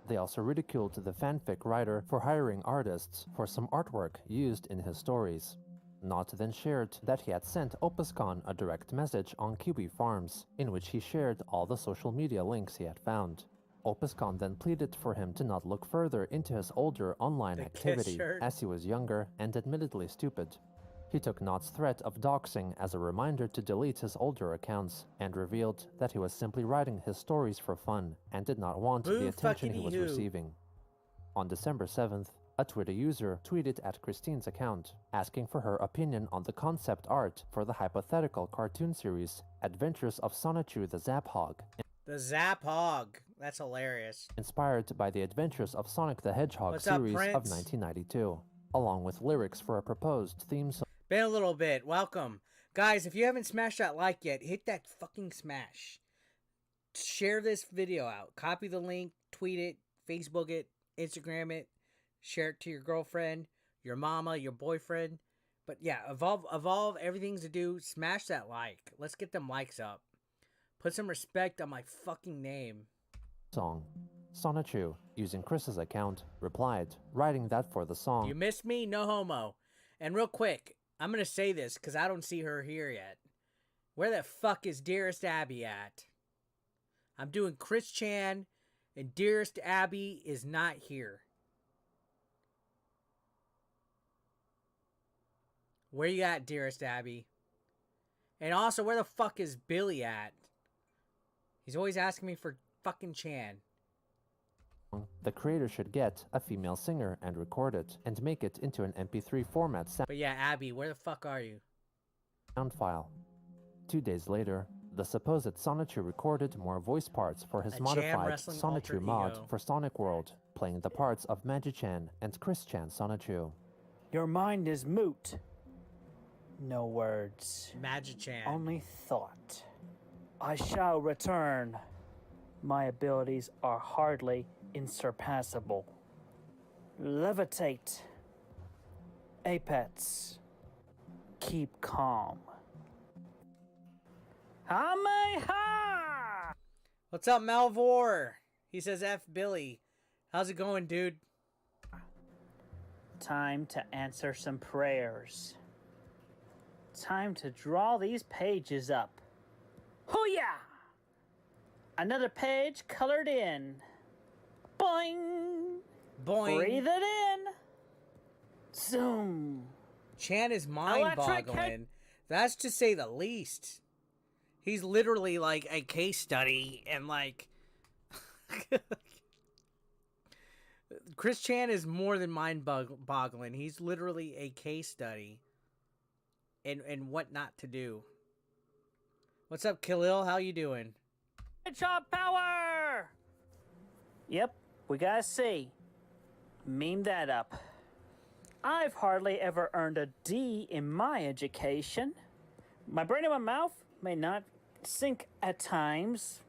They also ridiculed the fanfic writer for hiring artists for some artwork used in his stories. Not then shared that he had sent OpusCon a direct message on Kiwi Farms, in which he shared all the social media links he had found. OpusCon then pleaded for him to not look further into his older online The kiss activity, shirt. as he was younger and admittedly stupid. He took Nott's threat of doxing as a reminder to delete his older accounts, and revealed that he was simply writing his stories for fun and did not want the attention he was receiving. On December 7th, a Twitter user tweeted at Christine's account, asking for her opinion on the concept art for the hypothetical cartoon series Adventures of Sonichu the Zaphog. The Zaphog. That's hilarious. Inspired by the Adventures of Sonic the Hedgehog series of 1992, along with lyrics for a proposed theme song. Been a little bit. Welcome. Guys, if you haven't smashed that like yet, hit that fucking smash. Share this video out. Copy the link, tweet it, Facebook it, Instagram it, share it to your girlfriend, your mama, your boyfriend. But yeah, evolve, everything's to do. Smash that like. Let's get them likes up. Put some respect on my fucking name. Song. Sonichu, using Chris's account, replied, writing that for the song. You missed me? No homo. And real quick, I'm going to say this because I don't see her here yet. Where the fuck is Dearest Abby at? I'm doing Chris Chan, and Dearest Abby is not here. Where you at, Dearest Abby? And also, where the fuck is Billy at? He's always asking me for fucking Chan. The creator should get a female singer and record it, and make it into an MP3 format But yeah, Abby, where the fuck are you? sound file. 2 days later, the supposed Sonichu recorded more voice parts for his modified Sonichu mod for Sonic World, playing the parts of Magi-chan and Chris-chan Sonichu. Your mind is moot. No words. Magi-chan. Only thought. I shall return. My abilities are hardly insurpassable. Levitate. Apex. Keep calm. Hameha! What's up, Malvor? He says F Billy. How's it going, dude? Time to answer some prayers. Time to draw these pages up. Hoo-yah! Another page colored in. Boing! Boing. Breathe it in. Zoom. Chan is mind-boggling. That's to say the least. He's literally like a case study, and like... Chris Chan is more than mind-boggling. He's literally a case study in what not to do. What's up, Khalil? How you doing? Chop power! Yep, we gotta see. Meme that up. I've hardly ever earned a D in my education. My brain and my mouth may not sync at times.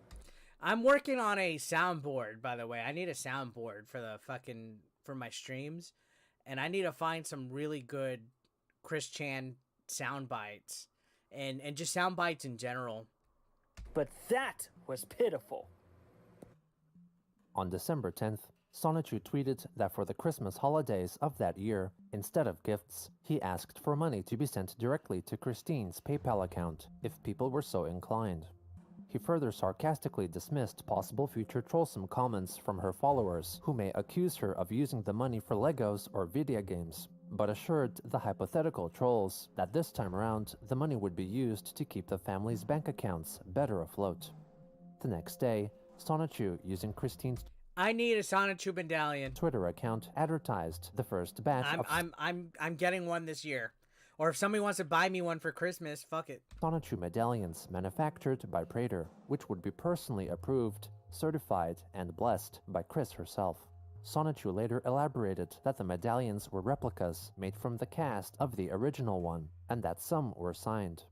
I'm working on a soundboard, by the way. I need a soundboard for my streams, and I need to find some really good Chris Chan sound bites and just sound bites in general. But that was pitiful. On December 10th, Sonichu tweeted that for the Christmas holidays of that year, instead of gifts, he asked for money to be sent directly to Christine's PayPal account if people were so inclined. He further sarcastically dismissed possible future trollsome comments from her followers who may accuse her of using the money for Legos or video games, but assured the hypothetical trolls that this time around the money would be used to keep the family's bank accounts better afloat. The next day, Sonichu, using Christine's I need a Sonichu medallion. Twitter account, advertised the first batch I'm getting one this year. Or if somebody wants to buy me one for Christmas, fuck it. Sonichu medallions manufactured by Prater, which would be personally approved, certified, and blessed by Chris herself. Sonichu later elaborated that the medallions were replicas made from the cast of the original one, and that some were signed.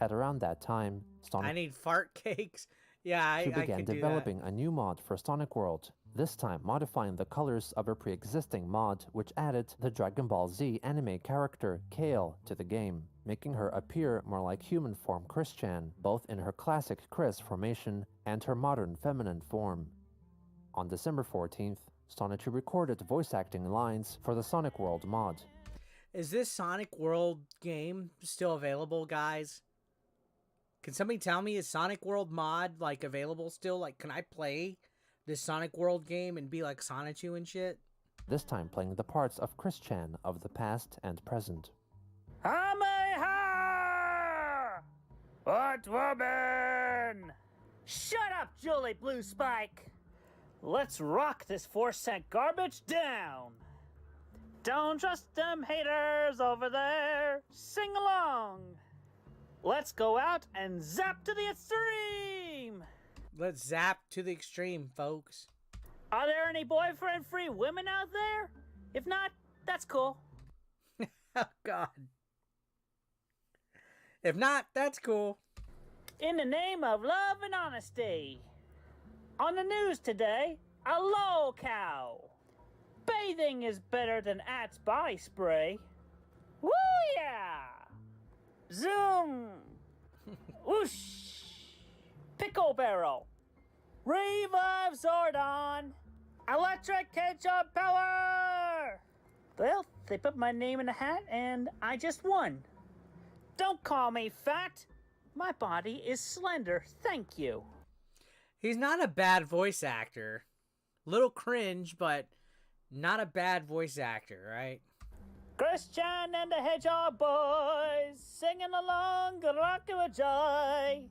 At around that time, I need fart cakes. Yeah, I began developing a new mod for Sonic World, this time modifying the colors of a pre-existing mod which added the Dragon Ball Z anime character Kale to the game, making her appear more like human form Chris-chan, both in her classic Chris formation and her modern feminine form. On December 14th, Sonichu recorded voice acting lines for the Sonic World mod. Is this Sonic World game still available, guys? Can somebody tell me, is Sonic World mod, like, available still? Like, can I play this Sonic World game and be like Sonichu and shit? this time playing the parts of Chris Chan of the past and present. Kamehameha! What woman? Shut up, Julie Blue Spike! Let's rock this 4-cent garbage down! Don't trust them haters over there! Sing along! Let's go out and zap to the extreme! Let's zap to the extreme, folks. Are there any boyfriend-free women out there? If not, that's cool. Oh, God. If not, that's cool. In the name of love and honesty. On the news today, a lol cow. Bathing is better than Axe body spray. Woo yeah! Zoom! Whoosh! Pickle barrel. Revive Zordon! Electric ketchup power! Well, they put my name in a hat and I just won. Don't call me fat. My body is slender, thank you. He's not a bad voice actor. Little cringe, but not a bad voice actor, right? Christian and the Hedgehog Boys singing along, good luck to a joy.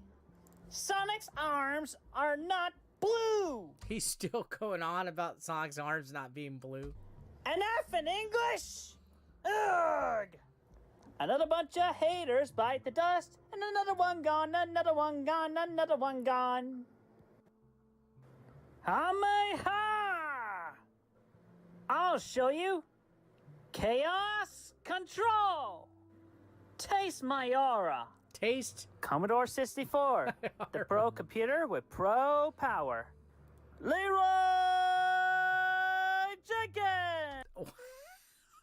Sonic's arms are not blue. He's still going on about Sonic's arms not being blue. An F in English? Ugh! Another bunch of haters bite the dust, and another one gone, another one gone, another one gone. Kamehameha! I'll show you. Chaos control. Taste my aura. Taste. Commodore 64, the pro computer with pro power. Leroy Jenkins!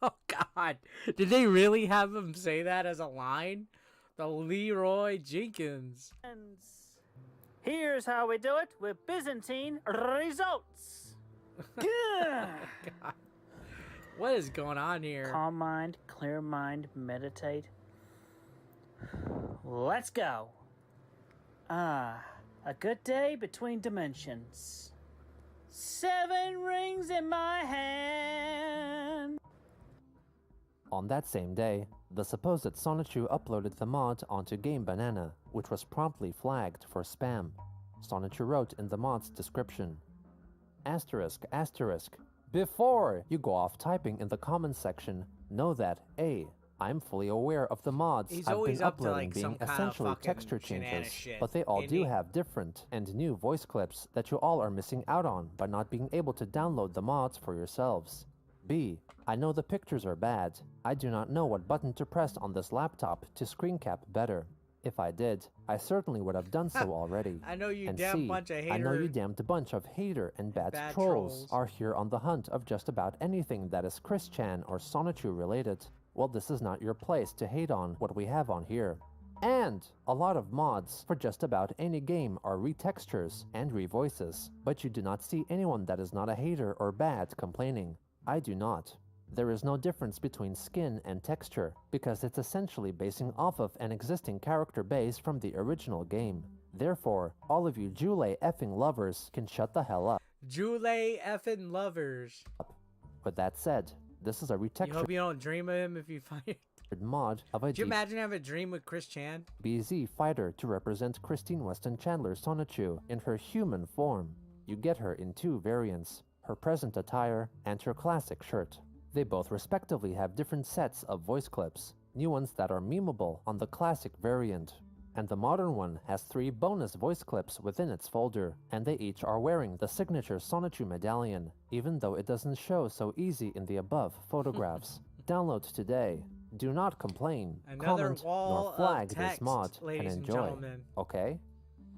Oh, God. Did they really have him say that as a line? The Leroy Jenkins. Here's how we do it with Byzantine results. God. What is going on here? Calm mind, clear mind, meditate. Let's go. A good day between dimensions. 7 rings in my hand. On that same day, the supposed Sonichu uploaded the mod onto Game Banana, which was promptly flagged for spam. Sonichu wrote in the mod's description, asterisk, asterisk, before you go off typing in the comments section, know that A, I'm fully aware of the mods He's I've always been up to, uploading like, being some kind of essentially fucking texture shenanigan changes, shit, but they all isn't do he? have different and new voice clips that you all are missing out on by not being able to download the mods for yourselves. B, I know the pictures are bad. I do not know what button to press on this laptop to screen cap better. If I did, I certainly would have done so already. I know you And damn C, bunch of I know you haters. damned bunch of hater and bad, bad trolls trolls. are here on the hunt of just about anything that is Chris Chan or Sonichu related. Well, this is not your place to hate on what we have on here. And a lot of mods for just about any game are retextures and revoices, but you do not see anyone that is not a hater or bad complaining. I do not. There is no difference between skin and texture, because it's essentially basing off of an existing character base from the original game. Therefore, all of you Jule effing lovers can shut the hell up. Jule effing lovers. With that said, this is a You hope retextured you don't dream of him if you find it. mod of a Could you imagine having a dream with Chris Chan? BZ fighter to represent Christine Weston Chandler Sonichu in her human form. You get her in 2 variants, her present attire and her classic shirt. They both respectively have different sets of voice clips, new ones that are memeable on the classic variant, and the modern one has 3 bonus voice clips within its folder, and they each are wearing the signature Sonichu medallion, even though it doesn't show so easy in the above photographs. Download today. Do not complain, Another comment, wall nor flag of text, this mod, and ladies and enjoy. gentlemen. Okay?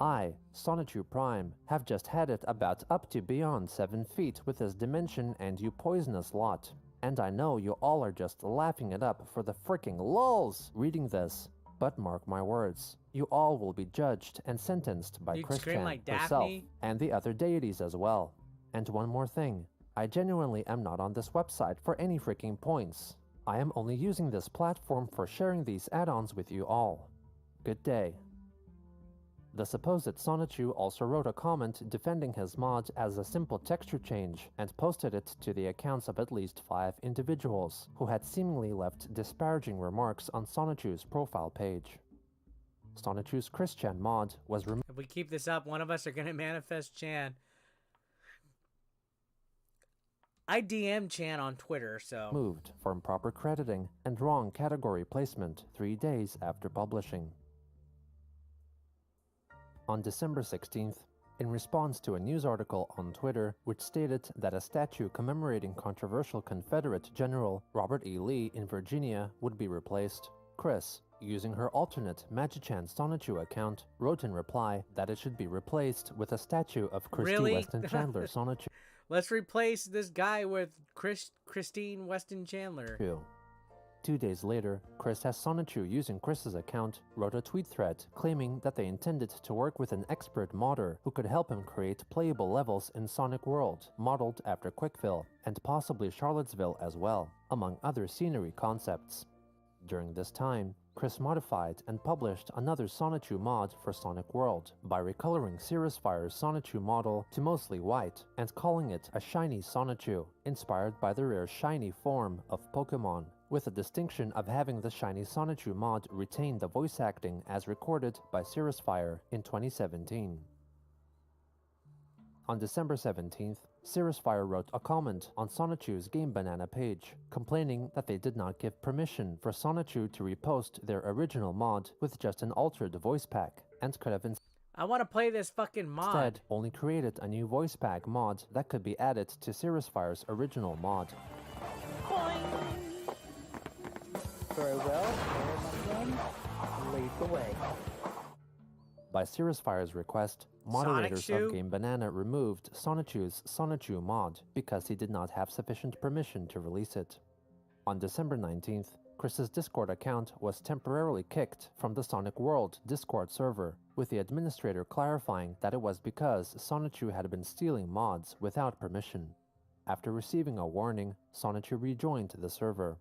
I, Sonichu Prime, have just had it about up to beyond 7 feet with this dimension and you poisonous lot. And I know you all are just laughing it up for the freaking lulz reading this. But mark my words, you all will be judged and sentenced by You'd Chris scream Chan like herself Daphne? and the other deities as well. And one more thing, I genuinely am not on this website for any freaking points. I am only using this platform for sharing these add-ons with you all. Good day. The supposed Sonichu also wrote a comment defending his mod as a simple texture change and posted it to the accounts of at least 5 individuals who had seemingly left disparaging remarks on Sonichu's profile page. Sonichu's Christian mod was removed. If we keep this up, one of us are gonna manifest Chan. I DM Chan on Twitter, so... Moved for improper crediting and wrong category placement 3 days after publishing. On December 16th, in response to a news article on Twitter which stated that a statue commemorating controversial Confederate General Robert E. Lee in Virginia would be replaced, Chris, using her alternate Magichan Sonichu account, wrote in reply that it should be replaced with a statue of Christy Really? Weston Chandler Sonichu. Let's replace this guy with Christine Weston Chandler. 2 days later, Chris has Sonichu using Chris's account wrote a tweet thread claiming that they intended to work with an expert modder who could help him create playable levels in Sonic World, modeled after Quickville, and possibly Charlottesville as well, among other scenery concepts. During this time, Chris modified and published another Sonichu mod for Sonic World by recoloring Cirrus Fire's Sonichu model to mostly white and calling it a shiny Sonichu, inspired by the rare shiny form of Pokemon, with the distinction of having the shiny Sonichu mod retain the voice acting as recorded by Cirrus Fire in 2017. On December 17th, Cirrus Fire wrote a comment on Sonichu's Game Banana page, complaining that they did not give permission for Sonichu to repost their original mod with just an altered voice pack, and could have I want to play this fucking mod. instead only created a new voice pack mod that could be added to Cirrus Fire's original mod. Very well, my friend. Lead the way. By Cirrus Fire's request, moderators Sonichu? of Game Banana removed Sonichu's Sonichu mod because he did not have sufficient permission to release it. On December 19th, Chris's Discord account was temporarily kicked from the Sonic World Discord server, with the administrator clarifying that it was because Sonichu had been stealing mods without permission. After receiving a warning, Sonichu rejoined the server.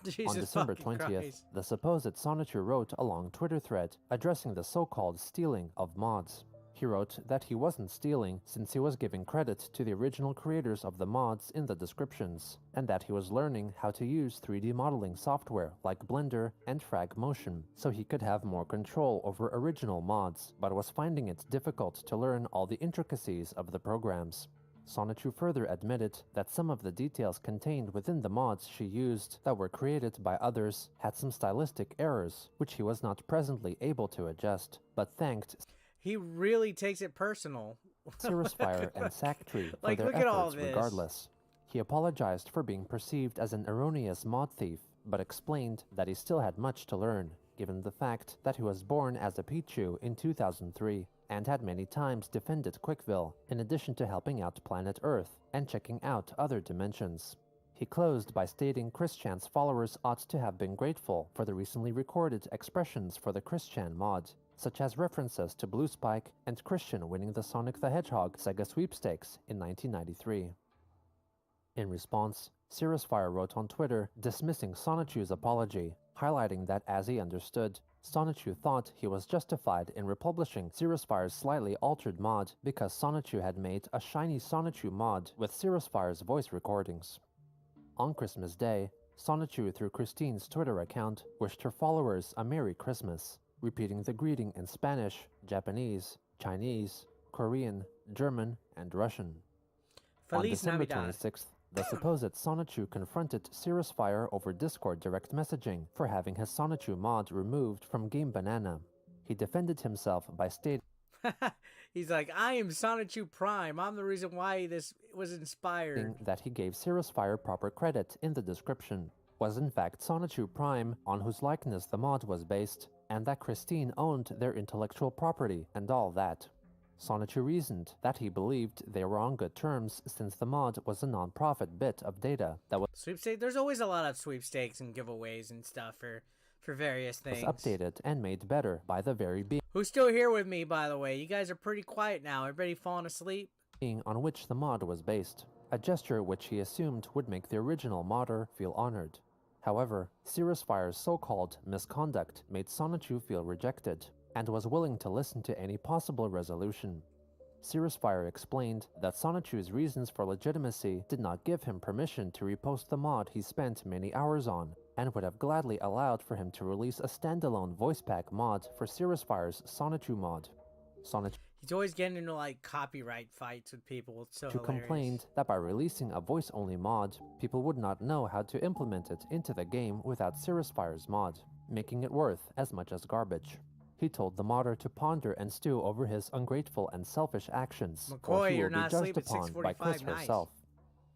Jesus On December fucking 20th, Christ. the supposed Sonichu wrote a long Twitter thread addressing the so-called stealing of mods. He wrote that he wasn't stealing since he was giving credit to the original creators of the mods in the descriptions, and that he was learning how to use 3D modeling software like Blender and Fragmotion so he could have more control over original mods, but was finding it difficult to learn all the intricacies of the programs. Sonichu further admitted that some of the details contained within the mods she used that were created by others had some stylistic errors, which he was not presently able to adjust, but thanked He really takes it personal. Cirrus Fire and Sacktree for Like, their look at all efforts this. regardless. He apologized for being perceived as an erroneous mod thief, but explained that he still had much to learn, given the fact that he was born as a Pichu in 2003 and had many times defended Quickville, in addition to helping out Planet Earth and checking out other dimensions. He closed by stating Christian's followers ought to have been grateful for the recently recorded expressions for the Christian mod, such as references to Blue Spike and Christian winning the Sonic the Hedgehog Sega Sweepstakes in 1993. In response, Cirrus Fire wrote on Twitter dismissing Sonichu's apology, highlighting that as he understood, Sonichu thought he was justified in republishing Cirrus Fire's slightly altered mod because Sonichu had made a shiny Sonichu mod with Cirrus Fire's voice recordings. On Christmas Day, Sonichu through Christine's Twitter account wished her followers a Merry Christmas, repeating the greeting in Spanish, Japanese, Chinese, Korean, German, and Russian. On Feliz December Navidad. 26th, the supposed Sonichu confronted Cirrus Fire over Discord direct messaging for having his Sonichu mod removed from Game Banana. He defended himself by stating He's like, I am Sonichu Prime. I'm the reason why this was inspired. that he gave Cirrus Fire proper credit in the description, was in fact Sonichu Prime on whose likeness the mod was based, and that Christine owned their intellectual property and all that. Sonichu reasoned that he believed they were on good terms since the mod was a non-profit bit of data that was Sweepstakes. There's always a lot of sweepstakes and giveaways and stuff for various things. updated and made better by the very Who's still here with me, by the way? You guys are pretty quiet now. Everybody falling asleep? being on which the mod was based, a gesture which he assumed would make the original modder feel honored. However, Cirrus Fire's so-called misconduct made Sonichu feel rejected, and was willing to listen to any possible resolution. Cirrusfire explained that Sonichu's reasons for legitimacy did not give him permission to repost the mod he spent many hours on, and would have gladly allowed for him to release a standalone voice pack mod for Cirrusfire's Sonichu mod. Sonichu He's always getting into like copyright fights with people. It's so hilarious. complained that by releasing a voice-only mod, people would not know how to implement it into the game without Cirrusfire's mod, making it worth as much as garbage. He told the modder to ponder and stew over his ungrateful and selfish actions, or McCoy, he you're will be not judged asleep at upon by Chris 6:45. Nice. herself.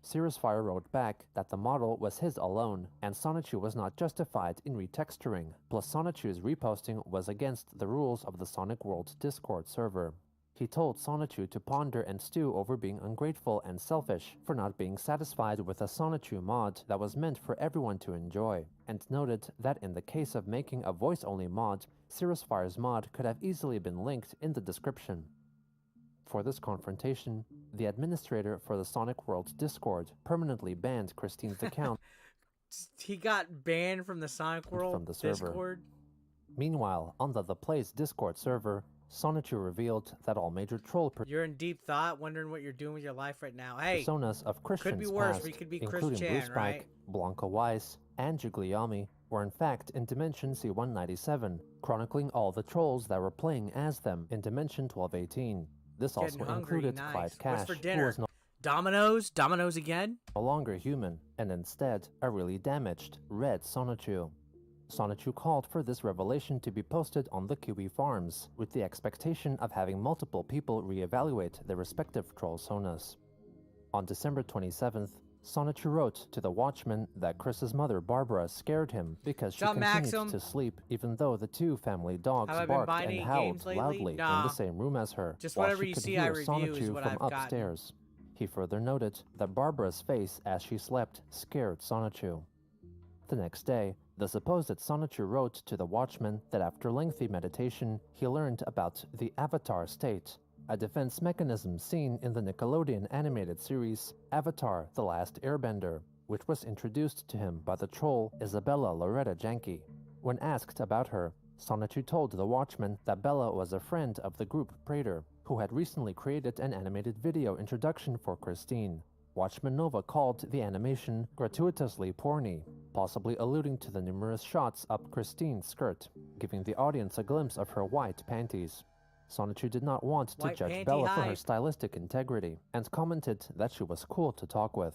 Cirrusfire wrote back that the model was his alone, and Sonichu was not justified in retexturing, plus Sonichu's reposting was against the rules of the Sonic World Discord server. He told Sonichu to ponder and stew over being ungrateful and selfish for not being satisfied with a Sonichu mod that was meant for everyone to enjoy, and noted that in the case of making a voice-only mod, Cirrusfire's mod could have easily been linked in the description. For this confrontation, the administrator for the Sonic World Discord permanently banned Christine's account. He got banned from the Sonic World From the server. Discord. Meanwhile, on the Play's Discord server, Sonichu revealed that all major troll You're in deep thought, wondering what you're doing with your life right now. Hey, personas of Christian's could be worse. past, We could be Chris including Chan, Blue Spike, right? Blanca Weiss, and Giuliani, were in fact in Dimension C-197, chronicling all the trolls that were playing as them in Dimension 1218. This Getting also hungry, included nice. Clyde What's Cash, for who dinner? was no Dominos? Dominos again? longer human, and instead a really damaged, red Sonichu. Sonichu called for this revelation to be posted on the Kiwi forums, with the expectation of having multiple people reevaluate their respective troll sonas. On December 27th, Sonichu wrote to the Watchman that Chris's mother Barbara scared him because she What's up, continued Maxim? to sleep even though the two family dogs Have I been barked buying and any howled games lately? loudly in Nah. the same room as her, Just while whatever she you could see hear I review is Sonichu what from I've gotten. upstairs. He further noted that Barbara's face as she slept scared Sonichu. The next day, the supposed Sonichu wrote to the Watchman that after lengthy meditation, he learned about the Avatar state, a defense mechanism seen in the Nickelodeon animated series Avatar: The Last Airbender, which was introduced to him by the troll Isabella Loretta Janke. When asked about her, Sonichu told the Watchman that Bella was a friend of the group Praetor, who had recently created an animated video introduction for Christine. Watchman Nova called the animation gratuitously porny, possibly alluding to the numerous shots up Christine's skirt, giving the audience a glimpse of her white panties. Sonichu did not want to White judge panty Bella for her hype. stylistic integrity, and commented that she was cool to talk with.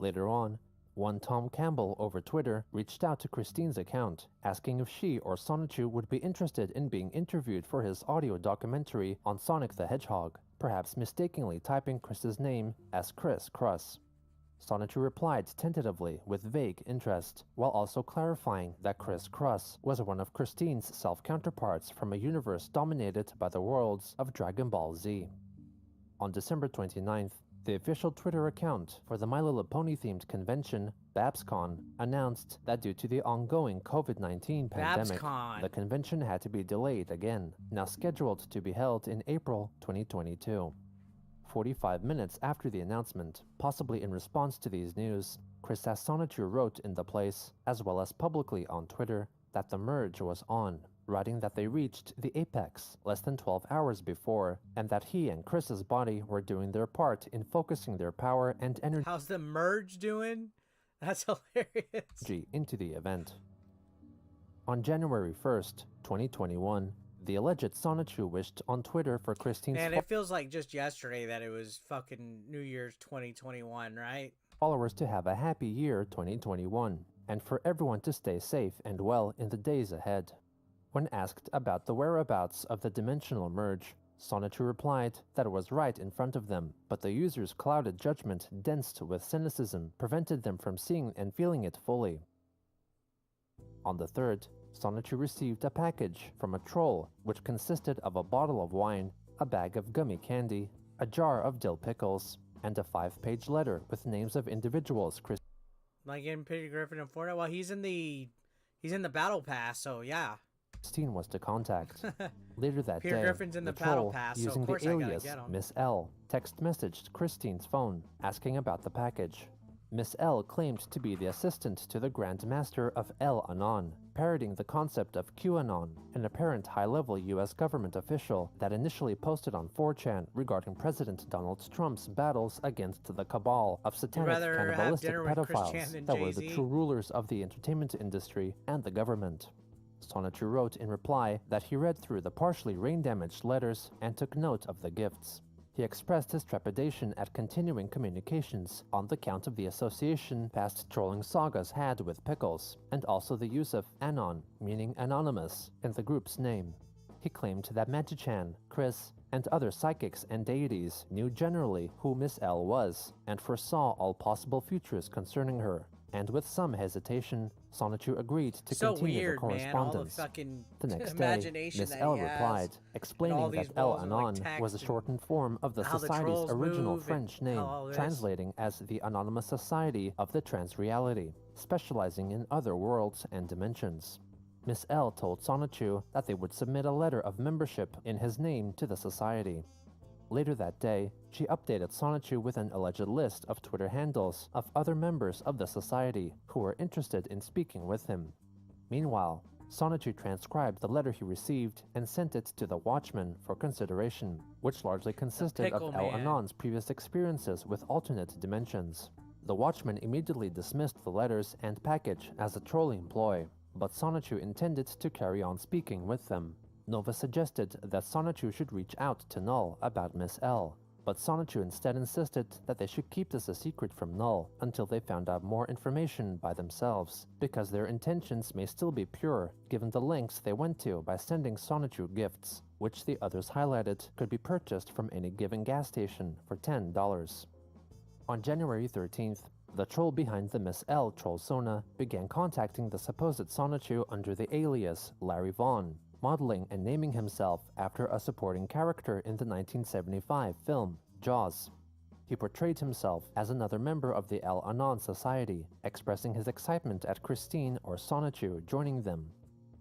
Later on, one Tom Campbell over Twitter reached out to Christine's account, asking if she or Sonichu would be interested in being interviewed for his audio documentary on Sonic the Hedgehog, perhaps mistakenly typing Chris's name as Chris Kruss. Sonichu replied tentatively with vague interest, while also clarifying that Chris Kruss was one of Christine's self-counterparts from a universe dominated by the worlds of Dragon Ball Z. On December 29th, the official Twitter account for the My Little Pony-themed convention, BabsCon, announced that due to the ongoing COVID-19 pandemic, BabsCon. the convention had to be delayed again, now scheduled to be held in April 2022. 45 minutes after the announcement, possibly in response to these news, Chris Sonichu wrote in the place, as well as publicly on Twitter, that the merge was on, writing that they reached the apex less than 12 hours before, and that he and Chris's body were doing their part in focusing their power and energy How's the merge doing? That's hilarious. into the event. On January 1st, 2021, the alleged Sonichu wished on Twitter for Christine's Man, it feels like just yesterday that it was fucking New Year's 2021, right? followers to have a happy year 2021, and for everyone to stay safe and well in the days ahead. When asked about the whereabouts of the dimensional merge, Sonichu replied that it was right in front of them, but the user's clouded judgment, dense with cynicism, prevented them from seeing and feeling it fully. On the 3rd, Sonichu received a package from a troll which consisted of a bottle of wine, a bag of gummy candy, a jar of dill pickles, and a 5-page letter with names of individuals Like in Peter Griffin and Florida. Well, he's in the battle pass, so yeah. Christine was to contact. Later that Peter day, Griffin's in the troll, battle pass, so using of course the I gotta alias get him. Miss L, text messaged Christine's phone, asking about the package. Miss L claimed to be the assistant to the Grand Master of El Anon, parodying the concept of QAnon, an apparent high-level US government official that initially posted on 4chan regarding President Donald Trump's battles against the cabal of satanic rather have cannibalistic dinner with Chris Chan pedophiles than that were the Jay-Z? true rulers of the entertainment industry and the government. Sonichu wrote in reply that he read through the partially rain-damaged letters and took note of the gifts. He expressed his trepidation at continuing communications on the count of the association past trolling sagas had with Pickles, and also the use of Anon, meaning anonymous, in the group's name. He claimed that Magichan, Chris, and other psychics and deities knew generally who Miss L was, and foresaw all possible futures concerning her. And with some hesitation, Sonichu agreed to continue the correspondence. The next day, Miss L replied, explaining that El Anon was a shortened form of the Society's original French name, translating as the Anonymous Society of the Trans-Reality, specializing in other worlds and dimensions. Miss L told Sonichu that they would submit a letter of membership in his name to the Society. Later that day, she updated Sonichu with an alleged list of Twitter handles of other members of the Society who were interested in speaking with him. Meanwhile, Sonichu transcribed the letter he received and sent it to the Watchman for consideration, which largely consisted of El Anon's previous experiences with alternate dimensions. The Watchman immediately dismissed the letters and package as a trolling ploy, but Sonichu intended to carry on speaking with them. Nova suggested that Sonichu should reach out to Null about Miss L, but Sonichu instead insisted that they should keep this a secret from Null until they found out more information by themselves, because their intentions may still be pure given the lengths they went to by sending Sonichu gifts, which the others highlighted could be purchased from any given gas station for $10. On January 13th, the troll behind the Miss L trollsona began contacting the supposed Sonichu under the alias Larry Vaughn, modeling and naming himself after a supporting character in the 1975 film, Jaws. He portrayed himself as another member of the El Anon Society, expressing his excitement at Christine or Sonichu joining them.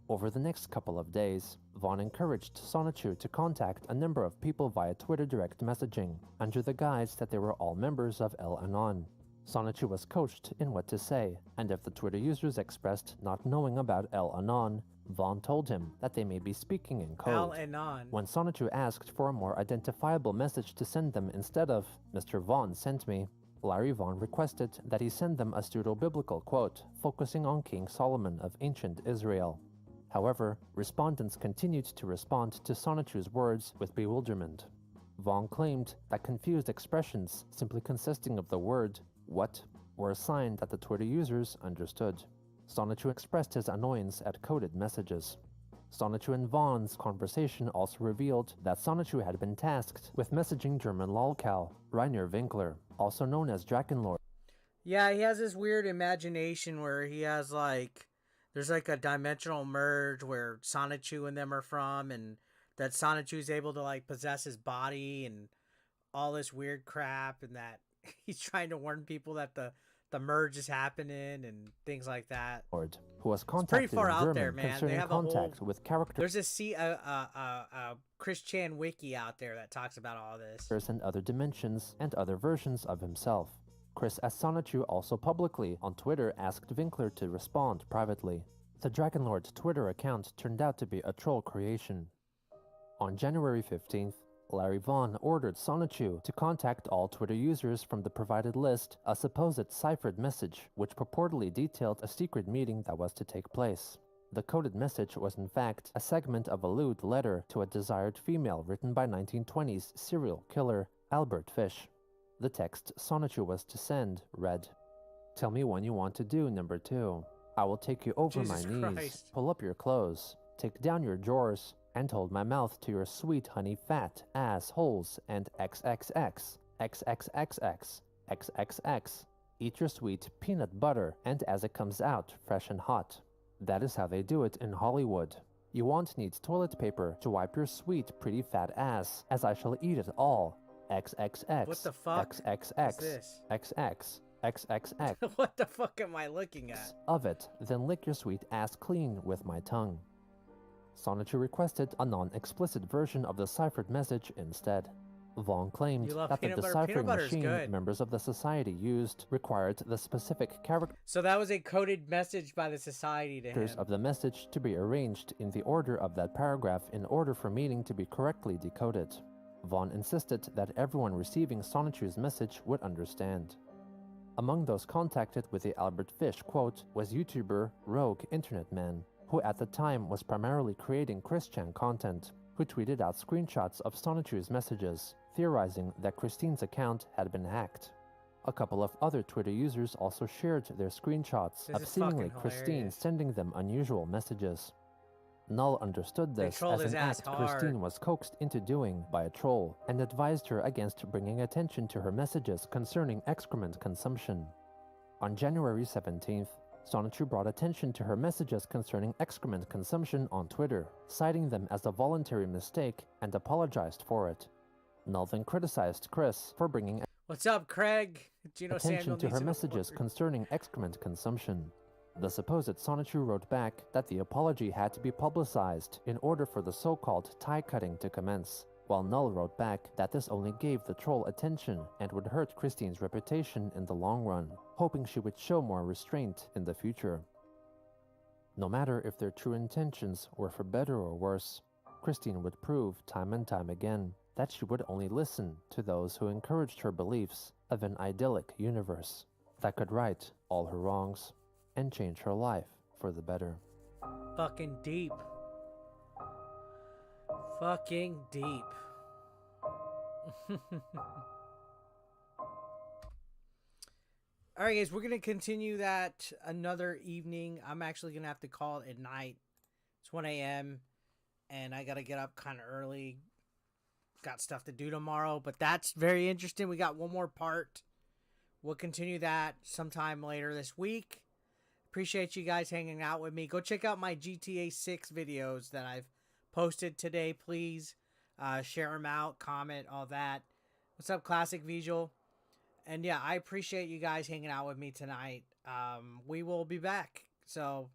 Over the next couple of days, Vaughn encouraged Sonichu to contact a number of people via Twitter direct messaging, under the guise that they were all members of El Anon. Sonichu was coached in what to say, and if the Twitter users expressed not knowing about El Anon, Vaughn told him that they may be speaking in code. When Sonichu asked for a more identifiable message to send them instead of "Mr. Vaughn sent me," Larry Vaughn requested that he send them a pseudo-biblical quote focusing on King Solomon of ancient Israel. However, respondents continued to respond to Sonichu's words with bewilderment. Vaughn claimed that confused expressions simply consisting of the word "what" were a sign that the Twitter users understood. Sonichu expressed his annoyance at coded messages. Sonichu and Vaughn's conversation also revealed that Sonichu had been tasked with messaging German lolcow Rainer Winkler, also known as Drakenlord. Yeah, he has this weird imagination where he has there's a dimensional merge where Sonichu and them are from, and that Sonichu's able to possess his body and all this weird crap, and that he's trying to warn people that the merge is happening and things like that. Who was contacted pretty far in out German there, man. concerning They have contact with characters. There's a Chris Chan wiki out there that talks about all this. And other dimensions and other versions of himself. Chris S. Sonichu also publicly on Twitter asked Winkler to respond privately. The Dragonlord Twitter account turned out to be a troll creation. On January 15th, Larry Vaughn ordered Sonichu to contact all Twitter users from the provided list a supposed ciphered message, which purportedly detailed a secret meeting that was to take place. The coded message was in fact a segment of a lewd letter to a desired female written by 1920s serial killer Albert Fish. The text Sonichu was to send read, "Tell me when you want to do number 2. I will take you over my knees, pull up your clothes, take down your drawers, and hold my mouth to your sweet honey fat ass holes and XXX, XXXX, XXX. Eat your sweet peanut butter and as it comes out, fresh and hot." That is how they do it in Hollywood. You won't need toilet paper to wipe your sweet pretty fat ass, as I shall eat it all. XXX. What the fuck XXX. is this? XX. XXX. What the fuck am I looking at? Of it, then lick your sweet ass clean with my tongue. Sonichu requested a non-explicit version of the ciphered message instead. Vaughn claimed You love that the peanut butter? deciphering Peanut butter's machine good. members of the society used required the specific characters So that was a coded message by the society to him. of the message to be arranged in the order of that paragraph in order for meaning to be correctly decoded. Vaughn insisted that everyone receiving Sonichu's message would understand. Among those contacted with the Albert Fish quote was YouTuber Rogue Internet Man, who at the time was primarily creating Christian content, who tweeted out screenshots of Sonichu's messages, theorizing that Christine's account had been hacked. A couple of other Twitter users also shared their screenshots This of is seemingly fucking Christine hilarious. sending them unusual messages. Null understood They this trolled as his an ass act hard. Christine was coaxed into doing by a troll and advised her against bringing attention to her messages concerning excrement consumption. On January 17th, Sonichu brought attention to her messages concerning excrement consumption on Twitter, citing them as a voluntary mistake and apologized for it. Null then criticized Chris for bringing What's up, Craig? Gino attention Samuel to needs her an messages award. concerning excrement consumption. The supposed Sonichu wrote back that the apology had to be publicized in order for the so-called tie cutting to commence, while Null wrote back that this only gave the troll attention and would hurt Christine's reputation in the long run, hoping she would show more restraint in the future. No matter if their true intentions were for better or worse, Christine would prove time and time again that she would only listen to those who encouraged her beliefs of an idyllic universe that could right all her wrongs and change her life for the better. Fucking deep. Fucking deep. Alright guys, we're going to continue that another evening. I'm actually going to have to call it at night. It's 1 a.m. and I got to get up kind of early. Got stuff to do tomorrow, but that's very interesting. We got one more part. We'll continue that sometime later this week. Appreciate you guys hanging out with me. Go check out my GTA 6 videos that I've posted today, please. Share them out, comment, all that. What's up, Classic Visual? And yeah, I appreciate you guys hanging out with me tonight. We will be back. So